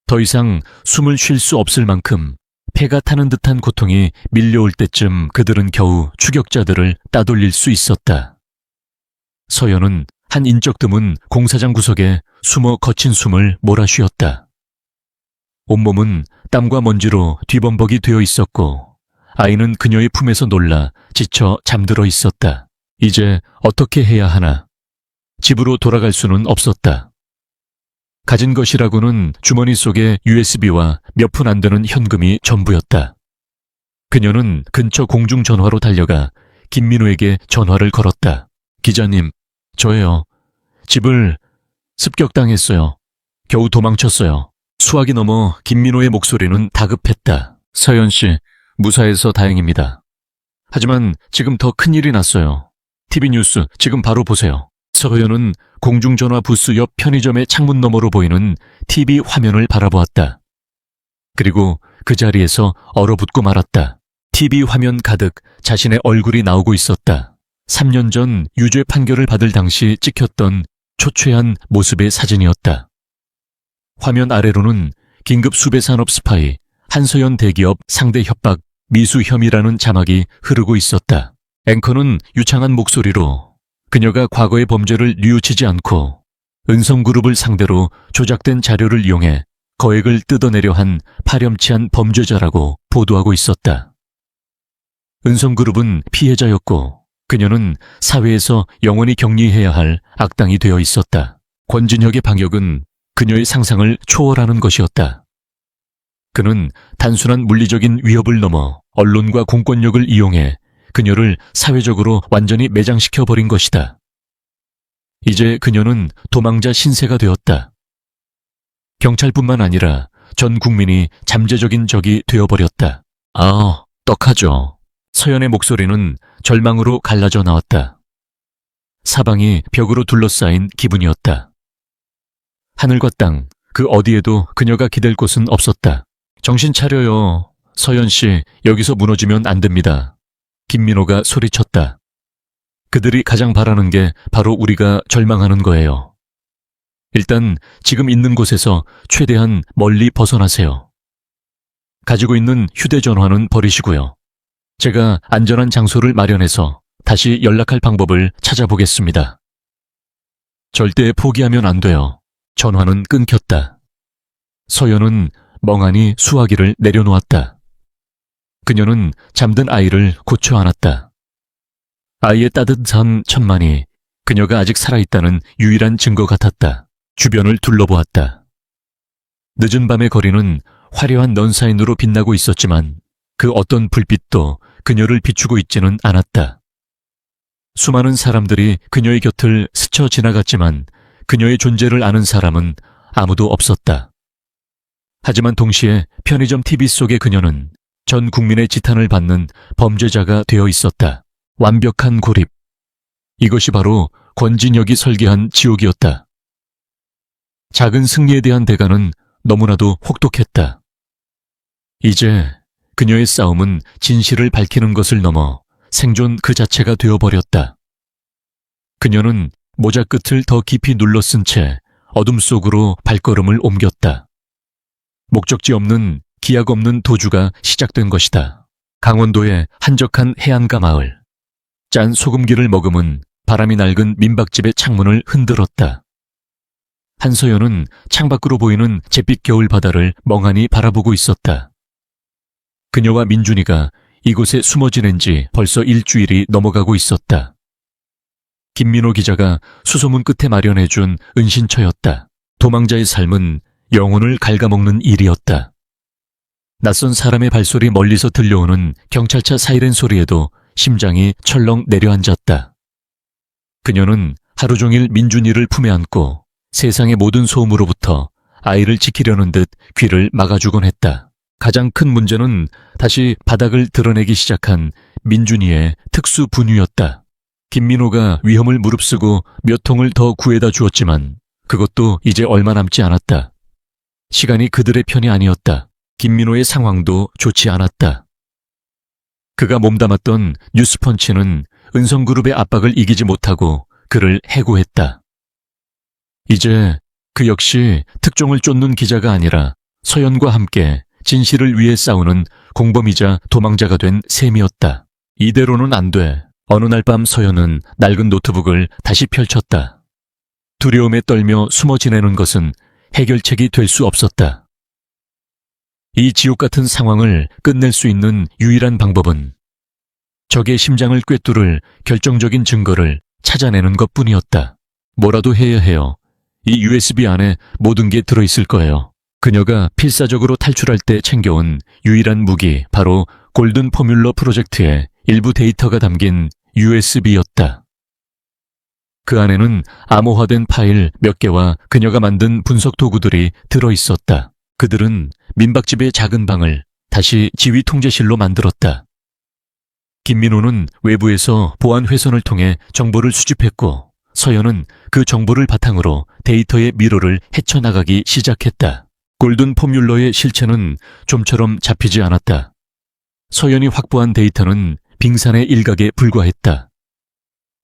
더 이상 숨을 쉴 수 없을 만큼 폐가 타는 듯한 고통이 밀려올 때쯤 그들은 겨우 추격자들을 따돌릴 수 있었다. 서연은 한 인적 드문 공사장 구석에 숨어 거친 숨을 몰아쉬었다. 온몸은 땀과 먼지로 뒤범벅이 되어 있었고 아이는 그녀의 품에서 놀라 지쳐 잠들어 있었다. 이제 어떻게 해야 하나? 집으로 돌아갈 수는 없었다. 가진 것이라고는 주머니 속에 USB와 몇 푼 안 되는 현금이 전부였다. 그녀는 근처 공중전화로 달려가 김민호에게 전화를 걸었다. 기자님, 저예요. 집을 습격당했어요. 겨우 도망쳤어요. 수화기 넘어 김민호의 목소리는 다급했다. 서연 씨, 무사해서 다행입니다. 하지만 지금 더 큰일이 났어요. TV 뉴스 지금 바로 보세요. 서연은 공중전화 부스 옆 편의점의 창문 너머로 보이는 TV 화면을 바라보았다. 그리고 그 자리에서 얼어붙고 말았다. TV 화면 가득 자신의 얼굴이 나오고 있었다. 3년 전 유죄 판결을 받을 당시 찍혔던 초췌한 모습의 사진이었다. 화면 아래로는 긴급 수배산업 스파이, 한서연 대기업 상대 협박, 미수 혐의라는 자막이 흐르고 있었다. 앵커는 유창한 목소리로 그녀가 과거의 범죄를 뉘우치지 않고 은성그룹을 상대로 조작된 자료를 이용해 거액을 뜯어내려 한 파렴치한 범죄자라고 보도하고 있었다. 은성그룹은 피해자였고 그녀는 사회에서 영원히 격리해야 할 악당이 되어 있었다. 권진혁의 방역은 그녀의 상상을 초월하는 것이었다. 그는 단순한 물리적인 위협을 넘어 언론과 공권력을 이용해 그녀를 사회적으로 완전히 매장시켜버린 것이다. 이제 그녀는 도망자 신세가 되었다. 경찰뿐만 아니라 전 국민이 잠재적인 적이 되어버렸다. 아, 떡하죠. 서연의 목소리는 절망으로 갈라져 나왔다. 사방이 벽으로 둘러싸인 기분이었다. 하늘과 땅, 그 어디에도 그녀가 기댈 곳은 없었다. 정신 차려요. 서연 씨, 여기서 무너지면 안 됩니다. 김민호가 소리쳤다. 그들이 가장 바라는 게 바로 우리가 절망하는 거예요. 일단 지금 있는 곳에서 최대한 멀리 벗어나세요. 가지고 있는 휴대전화는 버리시고요. 제가 안전한 장소를 마련해서 다시 연락할 방법을 찾아보겠습니다. 절대 포기하면 안 돼요. 전화는 끊겼다. 서연은 멍하니 수화기를 내려놓았다. 그녀는 잠든 아이를 고쳐 안았다. 아이의 따뜻한 천만이 그녀가 아직 살아있다는 유일한 증거 같았다. 주변을 둘러보았다. 늦은 밤의 거리는 화려한 넌사인으로 빛나고 있었지만 그 어떤 불빛도 그녀를 비추고 있지는 않았다. 수많은 사람들이 그녀의 곁을 스쳐 지나갔지만 그녀의 존재를 아는 사람은 아무도 없었다. 하지만 동시에 편의점 TV 속의 그녀는 전 국민의 지탄을 받는 범죄자가 되어 있었다. 완벽한 고립. 이것이 바로 권진혁이 설계한 지옥이었다. 작은 승리에 대한 대가는 너무나도 혹독했다. 이제 그녀의 싸움은 진실을 밝히는 것을 넘어 생존 그 자체가 되어버렸다. 그녀는 모자 끝을 더 깊이 눌러쓴 채 어둠 속으로 발걸음을 옮겼다. 목적지 없는 기약 없는 도주가 시작된 것이다. 강원도의 한적한 해안가 마을. 짠 소금기를 머금은 바람이 낡은 민박집의 창문을 흔들었다. 한서연은 창밖으로 보이는 잿빛 겨울 바다를 멍하니 바라보고 있었다. 그녀와 민준이가 이곳에 숨어 지낸 지 벌써 일주일이 넘어가고 있었다. 김민호 기자가 수소문 끝에 마련해준 은신처였다. 도망자의 삶은 영혼을 갉아먹는 일이었다. 낯선 사람의 발소리 멀리서 들려오는 경찰차 사이렌 소리에도 심장이 철렁 내려앉았다. 그녀는 하루 종일 민준이를 품에 안고 세상의 모든 소음으로부터 아이를 지키려는 듯 귀를 막아주곤 했다. 가장 큰 문제는 다시 바닥을 드러내기 시작한 민준이의 특수 분유였다. 김민호가 위험을 무릅쓰고 몇 통을 더 구해다 주었지만 그것도 이제 얼마 남지 않았다. 시간이 그들의 편이 아니었다. 김민호의 상황도 좋지 않았다. 그가 몸담았던 뉴스펀치는 은성그룹의 압박을 이기지 못하고 그를 해고했다. 이제 그 역시 특종을 쫓는 기자가 아니라 서연과 함께 진실을 위해 싸우는 공범이자 도망자가 된 셈이었다. 이대로는 안 돼. 어느 날 밤 서연은 낡은 노트북을 다시 펼쳤다. 두려움에 떨며 숨어 지내는 것은 해결책이 될 수 없었다. 이 지옥 같은 상황을 끝낼 수 있는 유일한 방법은 적의 심장을 꿰뚫을 결정적인 증거를 찾아내는 것뿐이었다. 뭐라도 해야 해요. 이 USB 안에 모든 게 들어있을 거예요. 그녀가 필사적으로 탈출할 때 챙겨온 유일한 무기, 바로 골든 포뮬러 프로젝트의 일부 데이터가 담긴 USB였다. 그 안에는 암호화된 파일 몇 개와 그녀가 만든 분석 도구들이 들어있었다. 그들은 민박집의 작은 방을 다시 지휘 통제실로 만들었다. 김민호는 외부에서 보안 회선을 통해 정보를 수집했고 서연은 그 정보를 바탕으로 데이터의 미로를 헤쳐나가기 시작했다. 골든 포뮬러의 실체는 좀처럼 잡히지 않았다. 서연이 확보한 데이터는 빙산의 일각에 불과했다.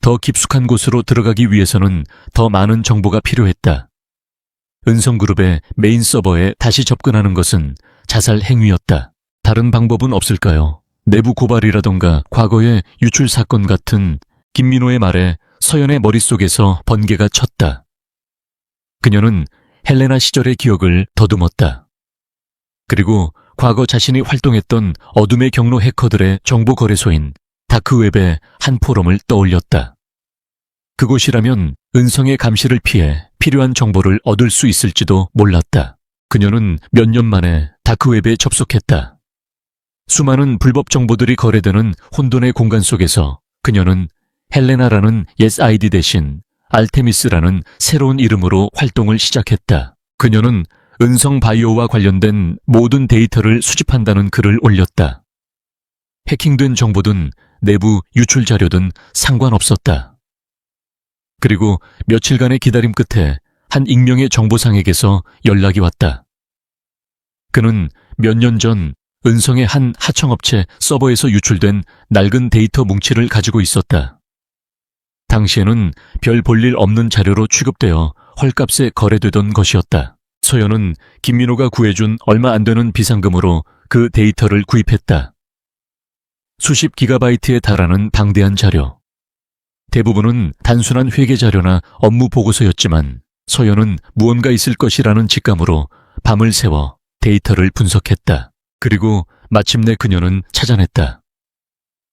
더 깊숙한 곳으로 들어가기 위해서는 더 많은 정보가 필요했다. 은성그룹의 메인 서버에 다시 접근하는 것은 자살 행위였다. 다른 방법은 없을까요? 내부 고발이라던가 과거의 유출 사건 같은. 김민호의 말에 서연의 머릿속에서 번개가 쳤다. 그녀는 헬레나 시절의 기억을 더듬었다. 그리고 과거 자신이 활동했던 어둠의 경로 해커들의 정보 거래소인 다크웹의 한 포럼을 떠올렸다. 그곳이라면 은성의 감시를 피해 필요한 정보를 얻을 수 있을지도 몰랐다. 그녀는 몇 년 만에 다크웹에 접속했다. 수많은 불법 정보들이 거래되는 혼돈의 공간 속에서 그녀는 헬레나라는 옛 아이디 대신 알테미스라는 새로운 이름으로 활동을 시작했다. 그녀는 은성 바이오와 관련된 모든 데이터를 수집한다는 글을 올렸다. 해킹된 정보든 내부 유출 자료든 상관없었다. 그리고 며칠간의 기다림 끝에 한 익명의 정보상에게서 연락이 왔다. 그는 몇 년 전 은성의 한 하청업체 서버에서 유출된 낡은 데이터 뭉치를 가지고 있었다. 당시에는 별 볼일 없는 자료로 취급되어 헐값에 거래되던 것이었다. 서연은 김민호가 구해준 얼마 안 되는 비상금으로 그 데이터를 구입했다. 수십 기가바이트에 달하는 방대한 자료. 대부분은 단순한 회계 자료나 업무 보고서였지만 서연은 무언가 있을 것이라는 직감으로 밤을 새워 데이터를 분석했다. 그리고 마침내 그녀는 찾아냈다.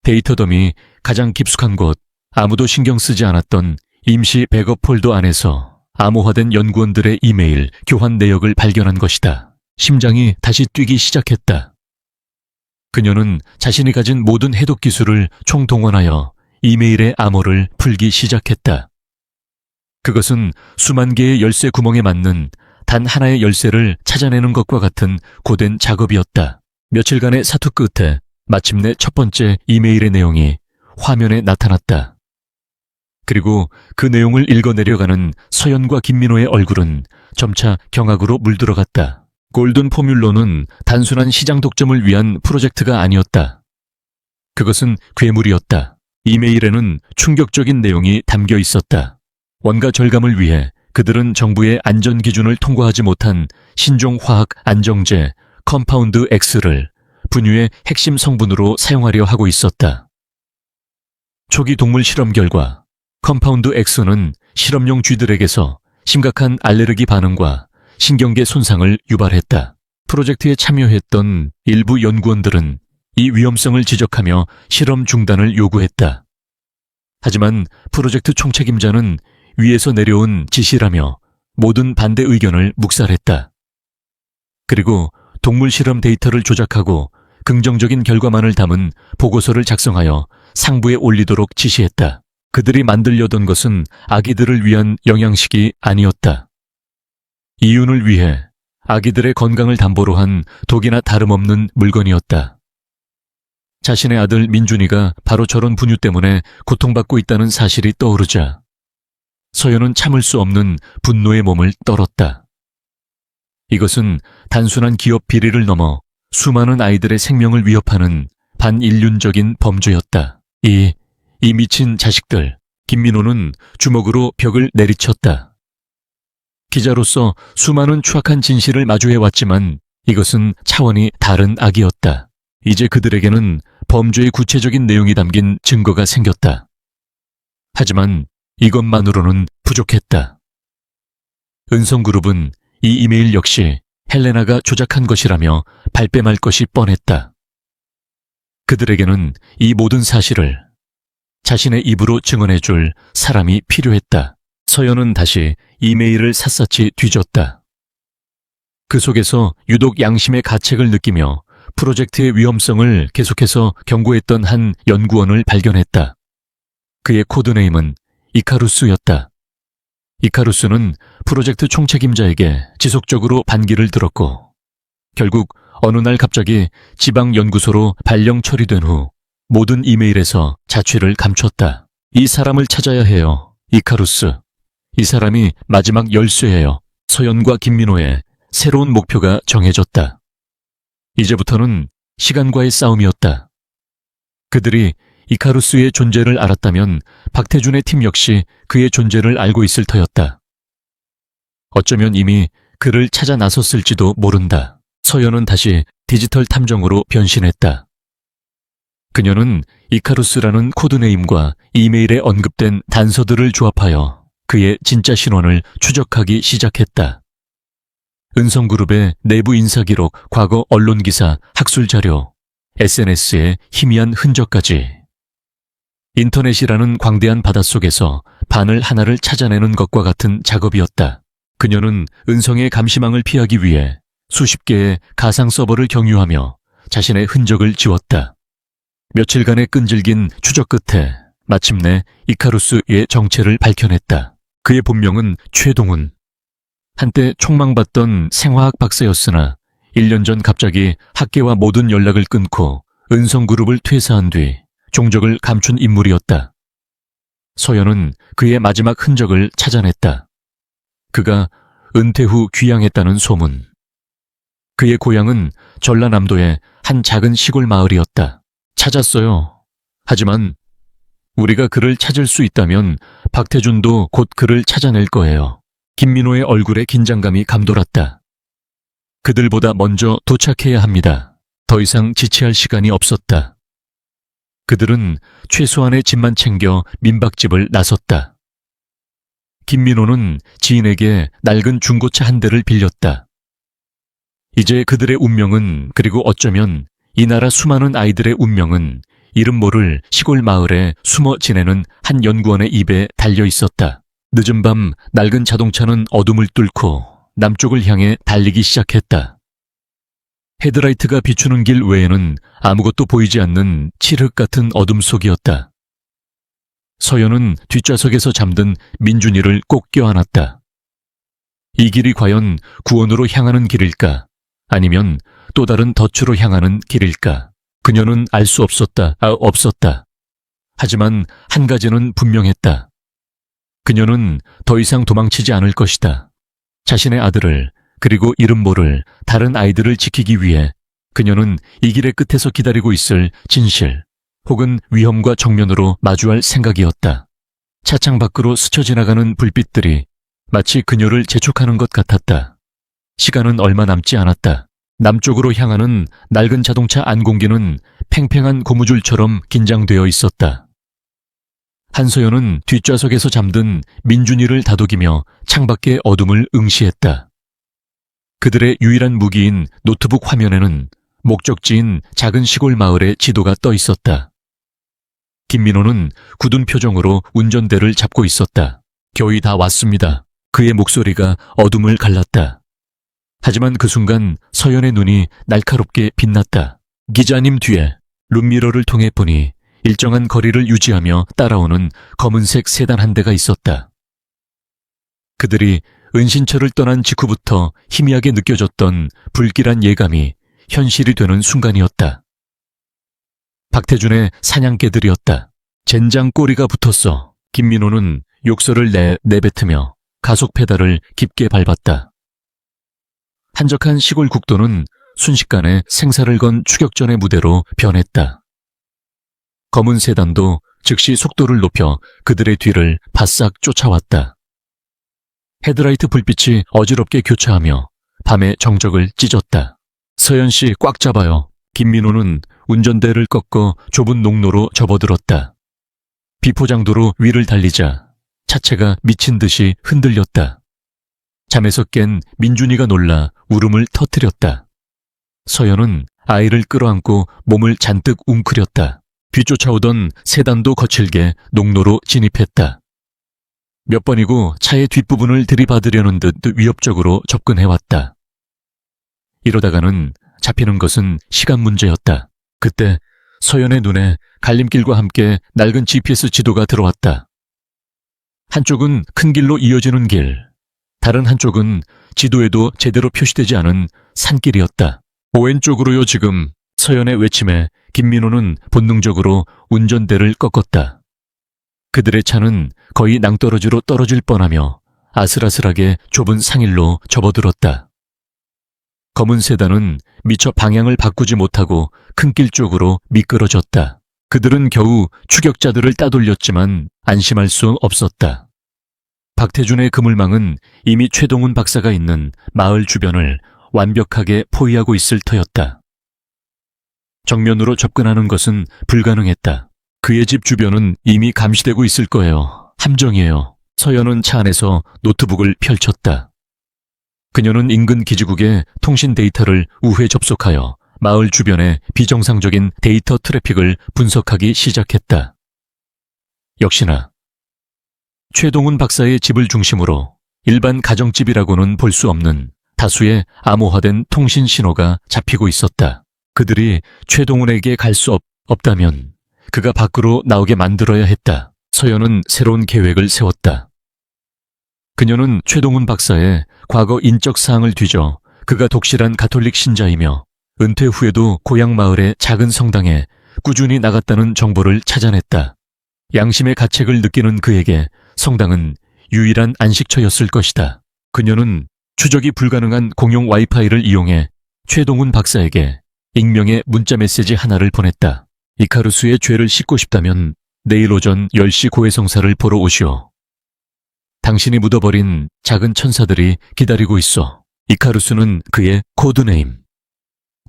데이터 덤이 가장 깊숙한 곳, 아무도 신경 쓰지 않았던 임시 백업 폴더 안에서 암호화된 연구원들의 이메일 교환 내역을 발견한 것이다. 심장이 다시 뛰기 시작했다. 그녀는 자신이 가진 모든 해독 기술을 총동원하여 이메일의 암호를 풀기 시작했다. 그것은 수만 개의 열쇠 구멍에 맞는 단 하나의 열쇠를 찾아내는 것과 같은 고된 작업이었다. 며칠간의 사투 끝에 마침내 첫 번째 이메일의 내용이 화면에 나타났다. 그리고 그 내용을 읽어내려가는 서연과 김민호의 얼굴은 점차 경악으로 물들어갔다. 골든 포뮬러는 단순한 시장 독점을 위한 프로젝트가 아니었다. 그것은 괴물이었다. 이메일에는 충격적인 내용이 담겨 있었다. 원가 절감을 위해 그들은 정부의 안전 기준을 통과하지 못한 신종화학 안정제 컴파운드 X를 분유의 핵심 성분으로 사용하려 하고 있었다. 초기 동물 실험 결과 컴파운드 X는 실험용 쥐들에게서 심각한 알레르기 반응과 신경계 손상을 유발했다. 프로젝트에 참여했던 일부 연구원들은 이 위험성을 지적하며 실험 중단을 요구했다. 하지만 프로젝트 총책임자는 위에서 내려온 지시라며 모든 반대 의견을 묵살했다. 그리고 동물 실험 데이터를 조작하고 긍정적인 결과만을 담은 보고서를 작성하여 상부에 올리도록 지시했다. 그들이 만들려던 것은 아기들을 위한 영양식이 아니었다. 이윤을 위해 아기들의 건강을 담보로 한 독이나 다름없는 물건이었다. 자신의 아들 민준이가 바로 저런 분유 때문에 고통받고 있다는 사실이 떠오르자 서연은 참을 수 없는 분노의 몸을 떨었다. 이것은 단순한 기업 비리를 넘어 수많은 아이들의 생명을 위협하는 반인륜적인 범죄였다. 이 미친 자식들. 김민호는 주먹으로 벽을 내리쳤다. 기자로서 수많은 추악한 진실을 마주해왔지만 이것은 차원이 다른 악이었다. 이제 그들에게는 범죄의 구체적인 내용이 담긴 증거가 생겼다. 하지만 이것만으로는 부족했다. 은성그룹은 이 이메일 역시 헬레나가 조작한 것이라며 발뺌할 것이 뻔했다. 그들에게는 이 모든 사실을 자신의 입으로 증언해줄 사람이 필요했다. 서연은 다시 이메일을 샅샅이 뒤졌다. 그 속에서 유독 양심의 가책을 느끼며 프로젝트의 위험성을 계속해서 경고했던 한 연구원을 발견했다. 그의 코드네임은 이카루스였다. 이카루스는 프로젝트 총책임자에게 지속적으로 반기를 들었고 결국 어느 날 갑자기 지방연구소로 발령 처리된 후 모든 이메일에서 자취를 감췄다. 이 사람을 찾아야 해요. 이카루스. 이 사람이 마지막 열쇠예요. 서연과 김민호의 새로운 목표가 정해졌다. 이제부터는 시간과의 싸움이었다. 그들이 이카루스의 존재를 알았다면 박태준의 팀 역시 그의 존재를 알고 있을 터였다. 어쩌면 이미 그를 찾아 나섰을지도 모른다. 서연은 다시 디지털 탐정으로 변신했다. 그녀는 이카루스라는 코드네임과 이메일에 언급된 단서들을 조합하여 그의 진짜 신원을 추적하기 시작했다. 은성그룹의 내부 인사기록, 과거 언론기사, 학술자료, SNS의 희미한 흔적까지. 인터넷이라는 광대한 바닷속에서 바늘 하나를 찾아내는 것과 같은 작업이었다. 그녀는 은성의 감시망을 피하기 위해 수십 개의 가상 서버를 경유하며 자신의 흔적을 지웠다. 며칠간의 끈질긴 추적 끝에 마침내 이카루스의 정체를 밝혀냈다. 그의 본명은 최동훈. 한때 촉망받던 생화학 박사였으나 1년 전 갑자기 학계와 모든 연락을 끊고 은성그룹을 퇴사한 뒤 종적을 감춘 인물이었다. 서연은 그의 마지막 흔적을 찾아냈다. 그가 은퇴 후 귀향했다는 소문. 그의 고향은 전라남도의 한 작은 시골 마을이었다. 찾았어요. 하지만 우리가 그를 찾을 수 있다면 박태준도 곧 그를 찾아낼 거예요. 김민호의 얼굴에 긴장감이 감돌았다. 그들보다 먼저 도착해야 합니다. 더 이상 지체할 시간이 없었다. 그들은 최소한의 짐만 챙겨 민박집을 나섰다. 김민호는 지인에게 낡은 중고차 한 대를 빌렸다. 이제 그들의 운명은, 그리고 어쩌면 이 나라 수많은 아이들의 운명은 이름 모를 시골 마을에 숨어 지내는 한 연구원의 입에 달려 있었다. 늦은 밤 낡은 자동차는 어둠을 뚫고 남쪽을 향해 달리기 시작했다. 헤드라이트가 비추는 길 외에는 아무것도 보이지 않는 칠흑 같은 어둠 속이었다. 서연은 뒷좌석에서 잠든 민준이를 꼭 껴안았다. 이 길이 과연 구원으로 향하는 길일까? 아니면 또 다른 덫으로 향하는 길일까? 그녀는 알 수 없었다. 하지만 한 가지는 분명했다. 그녀는 더 이상 도망치지 않을 것이다. 자신의 아들을, 그리고 이름 모를 다른 아이들을 지키기 위해 그녀는 이 길의 끝에서 기다리고 있을 진실, 혹은 위험과 정면으로 마주할 생각이었다. 차창 밖으로 스쳐 지나가는 불빛들이 마치 그녀를 재촉하는 것 같았다. 시간은 얼마 남지 않았다. 남쪽으로 향하는 낡은 자동차 안공기는 팽팽한 고무줄처럼 긴장되어 있었다. 한서연은 뒷좌석에서 잠든 민준이를 다독이며 창밖의 어둠을 응시했다. 그들의 유일한 무기인 노트북 화면에는 목적지인 작은 시골 마을의 지도가 떠 있었다. 김민호는 굳은 표정으로 운전대를 잡고 있었다. 거의 다 왔습니다. 그의 목소리가 어둠을 갈랐다. 하지만 그 순간 서연의 눈이 날카롭게 빛났다. 기자님 뒤에 룸미러를 통해 보니 일정한 거리를 유지하며 따라오는 검은색 세단 한 대가 있었다. 그들이 은신처를 떠난 직후부터 희미하게 느껴졌던 불길한 예감이 현실이 되는 순간이었다. 박태준의 사냥개들이었다. 젠장 꼬리가 붙었어. 김민호는 욕설을 내뱉으며 가속 페달을 깊게 밟았다. 한적한 시골 국도는 순식간에 생사를 건 추격전의 무대로 변했다. 검은 세단도 즉시 속도를 높여 그들의 뒤를 바싹 쫓아왔다. 헤드라이트 불빛이 어지럽게 교차하며 밤의 정적을 찢었다. 서연 씨 꽉 잡아요. 김민호는 운전대를 꺾어 좁은 농로로 접어들었다. 비포장도로 위를 달리자 차체가 미친 듯이 흔들렸다. 잠에서 깬 민준이가 놀라 울음을 터뜨렸다. 서연은 아이를 끌어안고 몸을 잔뜩 웅크렸다. 뒤쫓아오던 세단도 거칠게 농로로 진입했다. 몇 번이고 차의 뒷부분을 들이받으려는 듯 위협적으로 접근해왔다. 이러다가는 잡히는 것은 시간 문제였다. 그때 서연의 눈에 갈림길과 함께 낡은 GPS 지도가 들어왔다. 한쪽은 큰 길로 이어지는 길, 다른 한쪽은 지도에도 제대로 표시되지 않은 산길이었다. 오왼쪽으로요 지금. 서연의 외침에 김민호는 본능적으로 운전대를 꺾었다. 그들의 차는 거의 낭떠러지로 떨어질 뻔하며 아슬아슬하게 좁은 상일로 접어들었다. 검은 세단은 미처 방향을 바꾸지 못하고 큰 길 쪽으로 미끄러졌다. 그들은 겨우 추격자들을 따돌렸지만 안심할 수 없었다. 박태준의 그물망은 이미 최동훈 박사가 있는 마을 주변을 완벽하게 포위하고 있을 터였다. 정면으로 접근하는 것은 불가능했다. 그의 집 주변은 이미 감시되고 있을 거예요. 함정이에요. 서연은 차 안에서 노트북을 펼쳤다. 그녀는 인근 기지국의 통신 데이터를 우회 접속하여 마을 주변의 비정상적인 데이터 트래픽을 분석하기 시작했다. 역시나 최동훈 박사의 집을 중심으로 일반 가정집이라고는 볼 수 없는 다수의 암호화된 통신 신호가 잡히고 있었다. 그들이 최동훈에게 갈 수 없다면 그가 밖으로 나오게 만들어야 했다. 서연은 새로운 계획을 세웠다. 그녀는 최동훈 박사의 과거 인적 사항을 뒤져 그가 독실한 가톨릭 신자이며 은퇴 후에도 고향 마을의 작은 성당에 꾸준히 나갔다는 정보를 찾아냈다. 양심의 가책을 느끼는 그에게 성당은 유일한 안식처였을 것이다. 그녀는 추적이 불가능한 공용 와이파이를 이용해 최동훈 박사에게 익명의 문자 메시지 하나를 보냈다. 이카루스의 죄를 씻고 싶다면 내일 오전 10시 고해성사를 보러 오시오. 당신이 묻어버린 작은 천사들이 기다리고 있어. 이카루스는 그의 코드네임.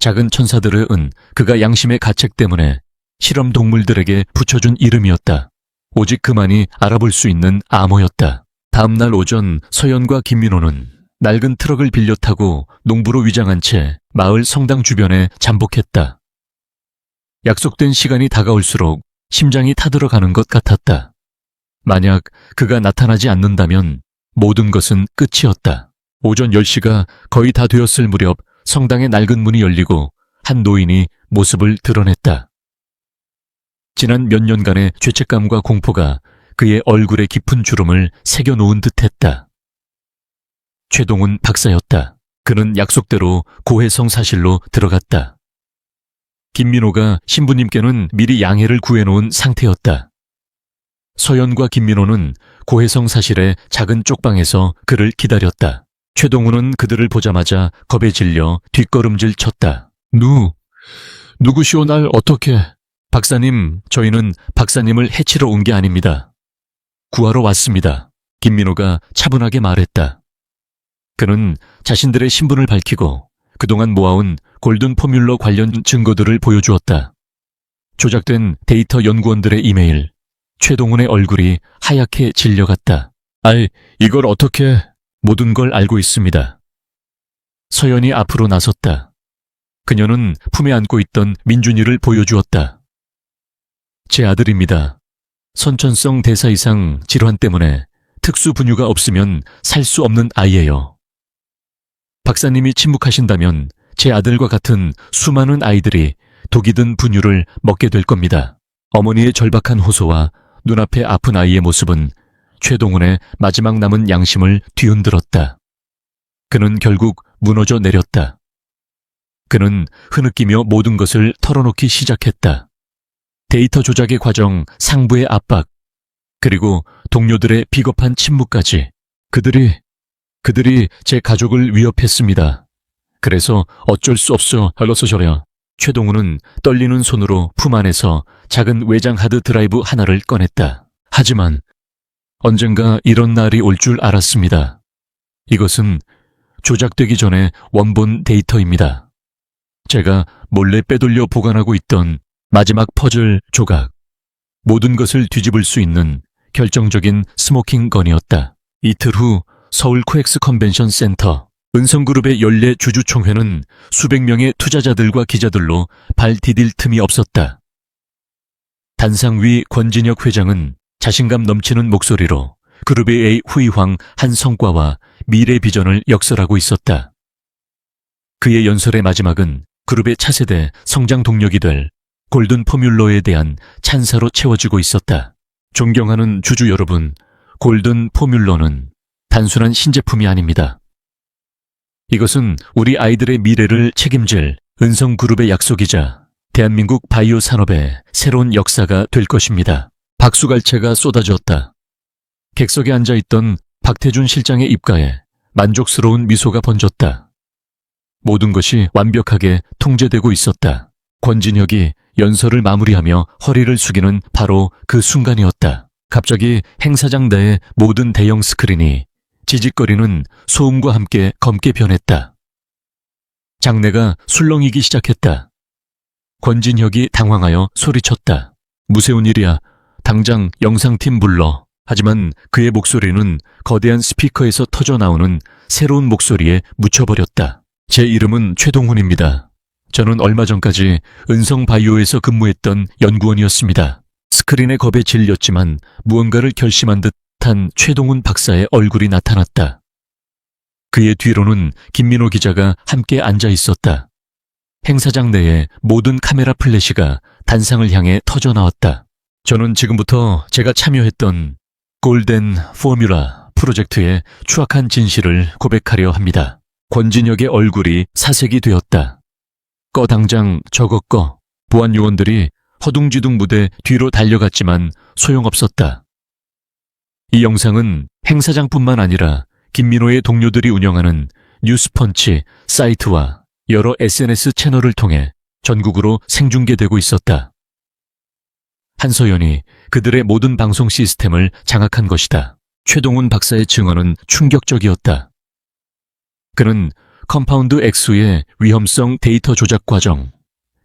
작은 천사들의 은 그가 양심의 가책 때문에 실험 동물들에게 붙여준 이름이었다. 오직 그만이 알아볼 수 있는 암호였다. 다음 날 오전 서연과 김민호는 낡은 트럭을 빌려 타고 농부로 위장한 채 마을 성당 주변에 잠복했다. 약속된 시간이 다가올수록 심장이 타들어가는 것 같았다. 만약 그가 나타나지 않는다면 모든 것은 끝이었다. 오전 10시가 거의 다 되었을 무렵 성당의 낡은 문이 열리고 한 노인이 모습을 드러냈다. 지난 몇 년간의 죄책감과 공포가 그의 얼굴에 깊은 주름을 새겨놓은 듯했다. 최동훈 박사였다. 그는 약속대로 고해성 사실로 들어갔다. 김민호가 신부님께는 미리 양해를 구해놓은 상태였다. 서연과 김민호는 고해성 사실의 작은 쪽방에서 그를 기다렸다. 최동훈은 그들을 보자마자 겁에 질려 뒷걸음질 쳤다. 누구시오? 날 어떻게? 박사님, 저희는 박사님을 해치러 온 게 아닙니다. 구하러 왔습니다. 김민호가 차분하게 말했다. 그는 자신들의 신분을 밝히고 그동안 모아온 골든 포뮬러 관련 증거들을 보여주었다. 조작된 데이터 연구원들의 이메일. 최동훈의 얼굴이 하얗게 질려갔다. 이걸 어떻게... 모든 걸 알고 있습니다. 서연이 앞으로 나섰다. 그녀는 품에 안고 있던 민준이를 보여주었다. 제 아들입니다. 선천성 대사 이상 질환 때문에 특수 분유가 없으면 살 수 없는 아이예요. 박사님이 침묵하신다면 제 아들과 같은 수많은 아이들이 독이 든 분유를 먹게 될 겁니다. 어머니의 절박한 호소와 눈앞에 아픈 아이의 모습은 최동훈의 마지막 남은 양심을 뒤흔들었다. 그는 결국 무너져 내렸다. 그는 흐느끼며 모든 것을 털어놓기 시작했다. 데이터 조작의 과정, 상부의 압박, 그리고 동료들의 비겁한 침묵까지. 그들이 제 가족을 위협했습니다. 그래서 어쩔 수 없어 알러서저려. 최동훈은 떨리는 손으로 품 안에서 작은 외장 하드 드라이브 하나를 꺼냈다. 하지만 언젠가 이런 날이 올 줄 알았습니다. 이것은 조작되기 전에 원본 데이터입니다. 제가 몰래 빼돌려 보관하고 있던 마지막 퍼즐 조각. 모든 것을 뒤집을 수 있는 결정적인 스모킹 건이었다. 이틀 후 서울 코엑스 컨벤션 센터. 은성그룹의 연례 주주총회는 수백 명의 투자자들과 기자들로 발 디딜 틈이 없었다. 단상위 권진혁 회장은 자신감 넘치는 목소리로 그룹의 후이황 한 성과와 미래 비전을 역설하고 있었다. 그의 연설의 마지막은 그룹의 차세대 성장 동력이 될 골든 포뮬러에 대한 찬사로 채워지고 있었다. 존경하는 주주 여러분, 골든 포뮬러는 단순한 신제품이 아닙니다. 이것은 우리 아이들의 미래를 책임질 은성그룹의 약속이자 대한민국 바이오 산업의 새로운 역사가 될 것입니다. 박수갈채가 쏟아졌다. 객석에 앉아있던 박태준 실장의 입가에 만족스러운 미소가 번졌다. 모든 것이 완벽하게 통제되고 있었다. 권진혁이 연설을 마무리하며 허리를 숙이는 바로 그 순간이었다. 갑자기 행사장 내의 모든 대형 스크린이 지직거리는 소음과 함께 검게 변했다. 장내가 술렁이기 시작했다. 권진혁이 당황하여 소리쳤다. 무서운 일이야. 당장 영상팀 불러. 하지만 그의 목소리는 거대한 스피커에서 터져나오는 새로운 목소리에 묻혀버렸다. 제 이름은 최동훈입니다. 저는 얼마 전까지 은성바이오에서 근무했던 연구원이었습니다. 스크린의 겁에 질렸지만 무언가를 결심한 듯한 최동훈 박사의 얼굴이 나타났다. 그의 뒤로는 김민호 기자가 함께 앉아 있었다. 행사장 내에 모든 카메라 플래시가 단상을 향해 터져나왔다. 저는 지금부터 제가 참여했던 골든 포뮬러 프로젝트의 추악한 진실을 고백하려 합니다. 권진혁의 얼굴이 사색이 되었다. 꺼 당장 저거 꺼. 보안 요원들이 허둥지둥 무대 뒤로 달려갔지만 소용없었다. 이 영상은 행사장뿐만 아니라 김민호의 동료들이 운영하는 뉴스펀치 사이트와 여러 SNS 채널을 통해 전국으로 생중계되고 있었다. 한서연이 그들의 모든 방송 시스템을 장악한 것이다. 최동훈 박사의 증언은 충격적이었다. 그는 컴파운드 X의 위험성 데이터 조작 과정,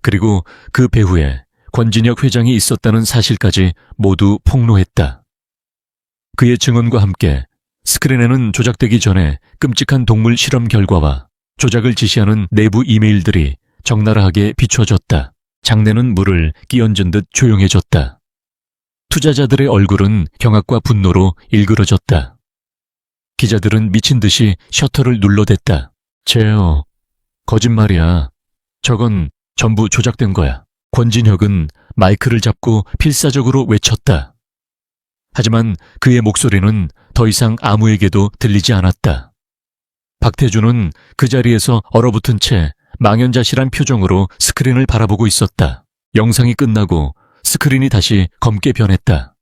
그리고 그 배후에 권진혁 회장이 있었다는 사실까지 모두 폭로했다. 그의 증언과 함께 스크린에는 조작되기 전에 끔찍한 동물 실험 결과와 조작을 지시하는 내부 이메일들이 적나라하게 비춰졌다. 장내는 물을 끼얹은 듯 조용해졌다. 투자자들의 얼굴은 경악과 분노로 일그러졌다. 기자들은 미친 듯이 셔터를 눌러댔다. 제어, 거짓말이야. 저건 전부 조작된 거야. 권진혁은 마이크를 잡고 필사적으로 외쳤다. 하지만 그의 목소리는 더 이상 아무에게도 들리지 않았다. 박태준은 그 자리에서 얼어붙은 채 망연자실한 표정으로 스크린을 바라보고 있었다. 영상이 끝나고 스크린이 다시 검게 변했다.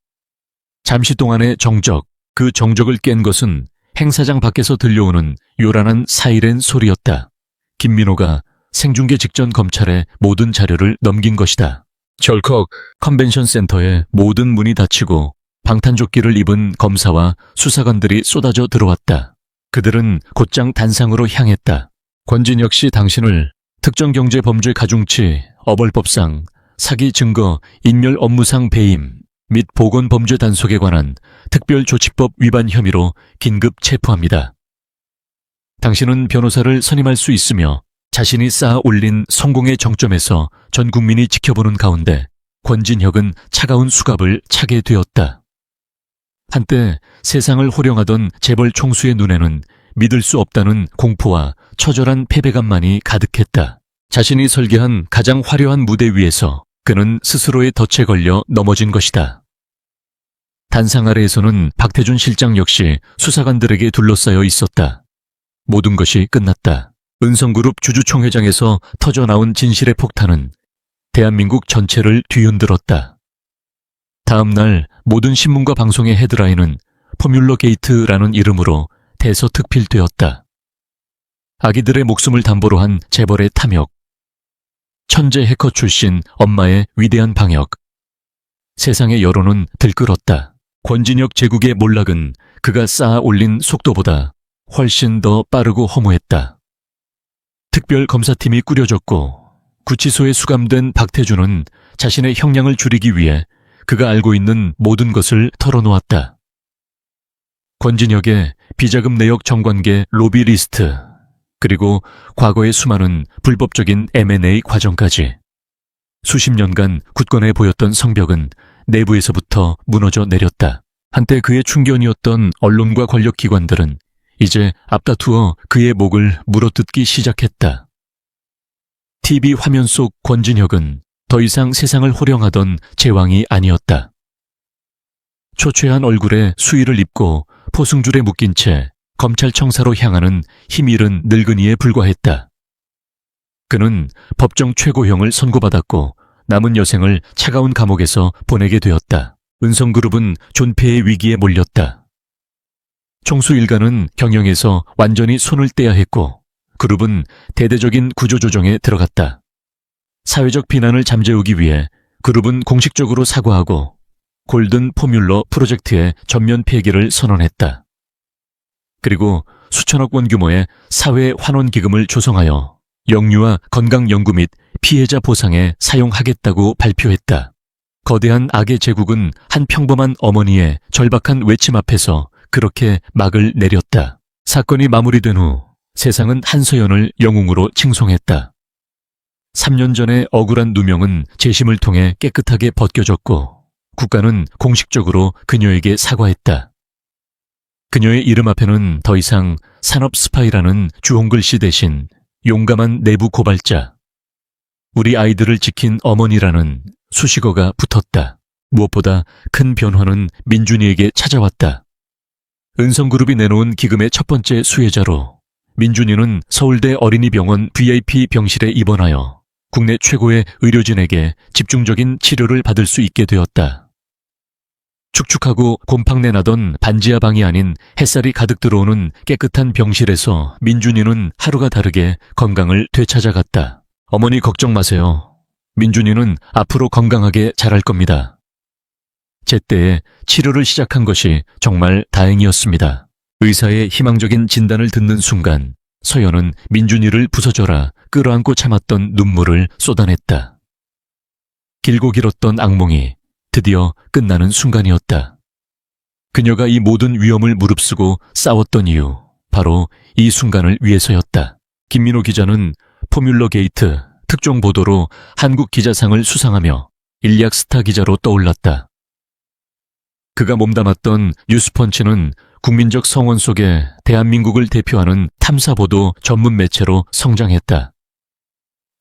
잠시 동안의 정적, 그 정적을 깬 것은 행사장 밖에서 들려오는 요란한 사이렌 소리였다. 김민호가 생중계 직전 검찰에 모든 자료를 넘긴 것이다. 절컥 컨벤션 센터의 모든 문이 닫히고 방탄조끼를 입은 검사와 수사관들이 쏟아져 들어왔다. 그들은 곧장 단상으로 향했다. 권진혁 씨 당신을 특정경제범죄 가중치, 어벌법상, 사기 증거, 인멸 업무상 배임 및 보건범죄 단속에 관한 특별조치법 위반 혐의로 긴급 체포합니다. 당신은 변호사를 선임할 수 있으며 자신이 쌓아 올린 성공의 정점에서 전 국민이 지켜보는 가운데 권진혁은 차가운 수갑을 차게 되었다. 한때 세상을 호령하던 재벌 총수의 눈에는 믿을 수 없다는 공포와 처절한 패배감만이 가득했다. 자신이 설계한 가장 화려한 무대 위에서 그는 스스로의 덫에 걸려 넘어진 것이다. 단상 아래에서는 박태준 실장 역시 수사관들에게 둘러싸여 있었다. 모든 것이 끝났다. 은성그룹 주주총회장에서 터져나온 진실의 폭탄은 대한민국 전체를 뒤흔들었다. 다음 날 모든 신문과 방송의 헤드라인은 포뮬러 게이트라는 이름으로 대서특필되었다. 아기들의 목숨을 담보로 한 재벌의 탐욕, 천재 해커 출신 엄마의 위대한 방역. 세상의 여론은 들끓었다. 권진혁 제국의 몰락은 그가 쌓아 올린 속도보다 훨씬 더 빠르고 허무했다. 특별검사팀이 꾸려졌고 구치소에 수감된 박태준은 자신의 형량을 줄이기 위해 그가 알고 있는 모든 것을 털어놓았다. 권진혁의 비자금 내역 정관계 로비 리스트, 그리고 과거의 수많은 불법적인 M&A 과정까지. 수십 년간 굳건해 보였던 성벽은 내부에서부터 무너져 내렸다. 한때 그의 충견이었던 언론과 권력기관들은 이제 앞다투어 그의 목을 물어뜯기 시작했다. TV 화면 속 권진혁은 더 이상 세상을 호령하던 제왕이 아니었다. 초췌한 얼굴에 수의를 입고 포승줄에 묶인 채 검찰청사로 향하는 힘잃은 늙은이에 불과했다. 그는 법정 최고형을 선고받았고 남은 여생을 차가운 감옥에서 보내게 되었다. 은성그룹은 존폐의 위기에 몰렸다. 총수 일가는 경영에서 완전히 손을 떼야 했고 그룹은 대대적인 구조조정에 들어갔다. 사회적 비난을 잠재우기 위해 그룹은 공식적으로 사과하고 골든 포뮬러 프로젝트의 전면 폐기를 선언했다. 그리고 수천억 원 규모의 사회 환원 기금을 조성하여 영유아 건강연구 및 피해자 보상에 사용하겠다고 발표했다. 거대한 악의 제국은 한 평범한 어머니의 절박한 외침 앞에서 그렇게 막을 내렸다. 사건이 마무리된 후 세상은 한서연을 영웅으로 칭송했다. 3년 전의 억울한 누명은 재심을 통해 깨끗하게 벗겨졌고 국가는 공식적으로 그녀에게 사과했다. 그녀의 이름 앞에는 더 이상 산업 스파이라는 주홍글씨 대신 용감한 내부 고발자, 우리 아이들을 지킨 어머니라는 수식어가 붙었다. 무엇보다 큰 변화는 민준이에게 찾아왔다. 은성그룹이 내놓은 기금의 첫 번째 수혜자로 민준이는 서울대 어린이병원 VIP 병실에 입원하여 국내 최고의 의료진에게 집중적인 치료를 받을 수 있게 되었다. 축축하고 곰팡내 나던 반지하 방이 아닌 햇살이 가득 들어오는 깨끗한 병실에서 민준이는 하루가 다르게 건강을 되찾아갔다. 어머니 걱정 마세요. 민준이는 앞으로 건강하게 자랄 겁니다. 제때에 치료를 시작한 것이 정말 다행이었습니다. 의사의 희망적인 진단을 듣는 순간 서연은 민준이를 부서져라 끌어안고 참았던 눈물을 쏟아냈다. 길고 길었던 악몽이 드디어 끝나는 순간이었다. 그녀가 이 모든 위험을 무릅쓰고 싸웠던 이유, 바로 이 순간을 위해서였다. 김민호 기자는 포뮬러 게이트 특종 보도로 한국 기자상을 수상하며 일약 스타 기자로 떠올랐다. 그가 몸담았던 뉴스펀치는 국민적 성원 속에 대한민국을 대표하는 탐사보도 전문 매체로 성장했다.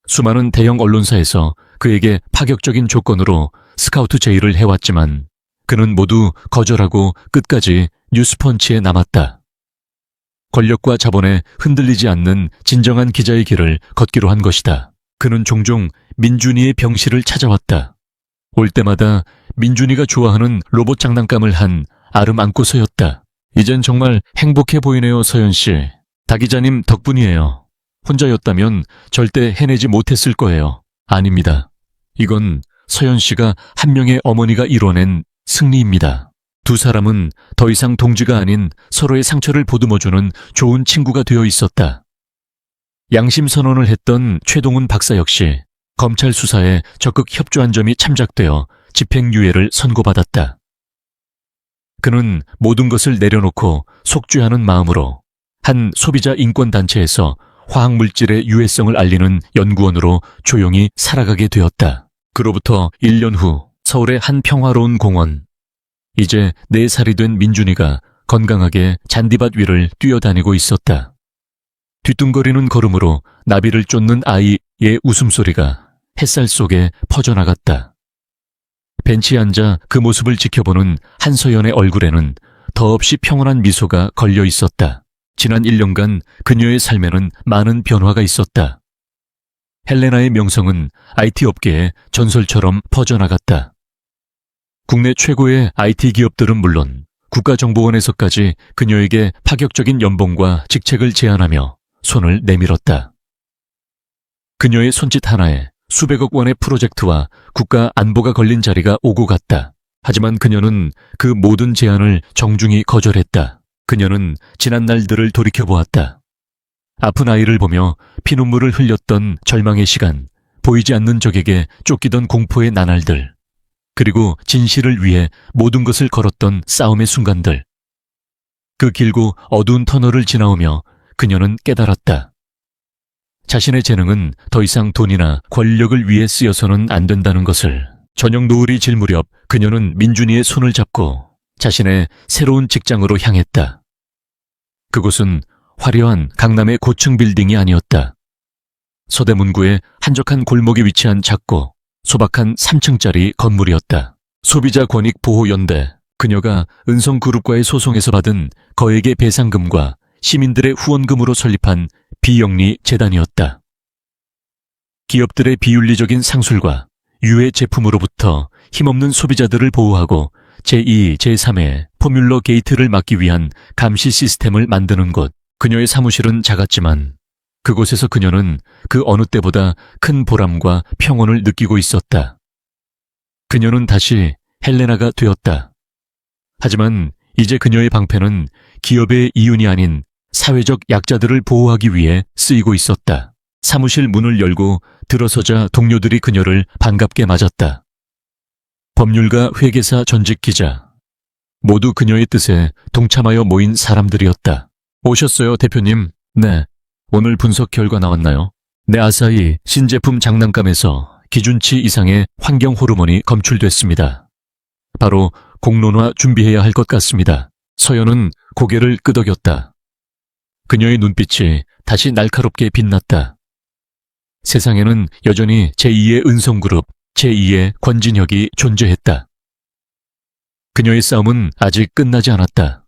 수많은 대형 언론사에서 그에게 파격적인 조건으로 스카우트 제의를 해왔지만 그는 모두 거절하고 끝까지 뉴스펀치에 남았다. 권력과 자본에 흔들리지 않는 진정한 기자의 길을 걷기로 한 것이다. 그는 종종 민준이의 병실을 찾아왔다. 올 때마다 민준이가 좋아하는 로봇 장난감을 한 아름 안고서였다. 이젠 정말 행복해 보이네요, 서연 씨. 다 기자님 덕분이에요. 혼자였다면 절대 해내지 못했을 거예요. 아닙니다. 이건 서연 씨가 한 명의 어머니가 이뤄낸 승리입니다. 두 사람은 더 이상 동지가 아닌 서로의 상처를 보듬어주는 좋은 친구가 되어 있었다. 양심 선언을 했던 최동훈 박사 역시 검찰 수사에 적극 협조한 점이 참작되어 집행유예를 선고받았다. 그는 모든 것을 내려놓고 속죄하는 마음으로 한 소비자 인권단체에서 화학물질의 유해성을 알리는 연구원으로 조용히 살아가게 되었다. 그로부터 1년 후 서울의 한 평화로운 공원. 이제 4살이 된 민준이가 건강하게 잔디밭 위를 뛰어다니고 있었다. 뒤뚱거리는 걸음으로 나비를 쫓는 아이의 웃음소리가 햇살 속에 퍼져나갔다. 벤치에 앉아 그 모습을 지켜보는 한서연의 얼굴에는 더없이 평온한 미소가 걸려 있었다. 지난 1년간 그녀의 삶에는 많은 변화가 있었다. 헬레나의 명성은 IT 업계에 전설처럼 퍼져나갔다. 국내 최고의 IT 기업들은 물론 국가정보원에서까지 그녀에게 파격적인 연봉과 직책을 제안하며 손을 내밀었다. 그녀의 손짓 하나에 수백억 원의 프로젝트와 국가 안보가 걸린 자리가 오고 갔다. 하지만 그녀는 그 모든 제안을 정중히 거절했다. 그녀는 지난 날들을 돌이켜보았다. 아픈 아이를 보며 피눈물을 흘렸던 절망의 시간, 보이지 않는 적에게 쫓기던 공포의 나날들, 그리고 진실을 위해 모든 것을 걸었던 싸움의 순간들. 그 길고 어두운 터널을 지나오며 그녀는 깨달았다. 자신의 재능은 더 이상 돈이나 권력을 위해 쓰여서는 안 된다는 것을. 저녁 노을이 질 무렵 그녀는 민준이의 손을 잡고 자신의 새로운 직장으로 향했다. 그곳은 화려한 강남의 고층 빌딩이 아니었다. 서대문구의 한적한 골목에 위치한 작고 소박한 3층짜리 건물이었다. 소비자권익보호연대. 그녀가 은성그룹과의 소송에서 받은 거액의 배상금과 시민들의 후원금으로 설립한 비영리 재단이었다. 기업들의 비윤리적인 상술과 유해 제품으로부터 힘없는 소비자들을 보호하고 제2, 제3의 포뮬러 게이트를 막기 위한 감시 시스템을 만드는 곳. 그녀의 사무실은 작았지만 그곳에서 그녀는 그 어느 때보다 큰 보람과 평온을 느끼고 있었다. 그녀는 다시 헬레나가 되었다. 하지만 이제 그녀의 방패는 기업의 이윤이 아닌 사회적 약자들을 보호하기 위해 쓰이고 있었다. 사무실 문을 열고 들어서자 동료들이 그녀를 반갑게 맞았다. 법률가, 회계사, 전직 기자. 모두 그녀의 뜻에 동참하여 모인 사람들이었다. 오셨어요, 대표님? 네. 오늘 분석 결과 나왔나요? 네, 아사히 신제품 장난감에서 기준치 이상의 환경 호르몬이 검출됐습니다. 바로 공론화 준비해야 할 것 같습니다. 서연은 고개를 끄덕였다. 그녀의 눈빛이 다시 날카롭게 빛났다. 세상에는 여전히 제2의 은성그룹, 제2의 권진혁이 존재했다. 그녀의 싸움은 아직 끝나지 않았다.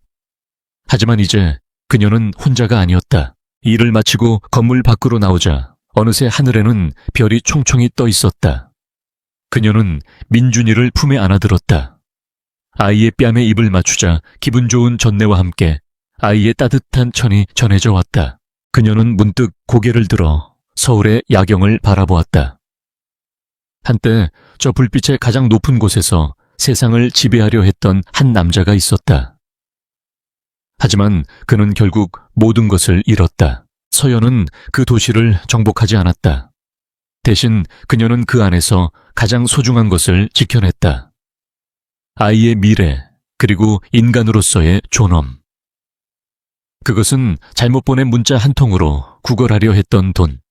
하지만 이제 그녀는 혼자가 아니었다. 일을 마치고 건물 밖으로 나오자 어느새 하늘에는 별이 총총히 떠 있었다. 그녀는 민준이를 품에 안아들었다. 아이의 뺨에 입을 맞추자 기분 좋은 전내와 함께 아이의 따뜻한 천이 전해져 왔다. 그녀는 문득 고개를 들어 서울의 야경을 바라보았다. 한때 저 불빛의 가장 높은 곳에서 세상을 지배하려 했던 한 남자가 있었다. 하지만 그는 결국 모든 것을 잃었다. 서연은 그 도시를 정복하지 않았다. 대신 그녀는 그 안에서 가장 소중한 것을 지켜냈다. 아이의 미래, 그리고 인간으로서의 존엄. 그것은 잘못 보낸 문자 한 통으로 구걸하려 했던 돈.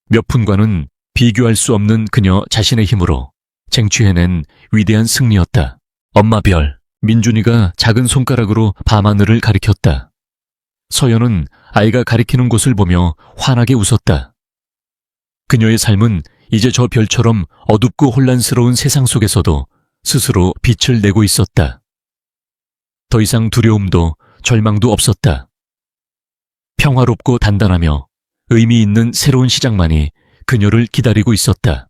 몇 푼과는 비교할 수 없는 그녀 자신의 힘으로 쟁취해낸 위대한 승리였다. 엄마 별, 민준이가 작은 손가락으로 밤하늘을 가리켰다. 서연은 아이가 가리키는 곳을 보며 환하게 웃었다. 그녀의 삶은 이제 저 별처럼 어둡고 혼란스러운 세상 속에서도 스스로 빛을 내고 있었다. 더 이상 두려움도 절망도 없었다. 평화롭고 단단하며 의미 있는 새로운 시작만이 그녀를 기다리고 있었다.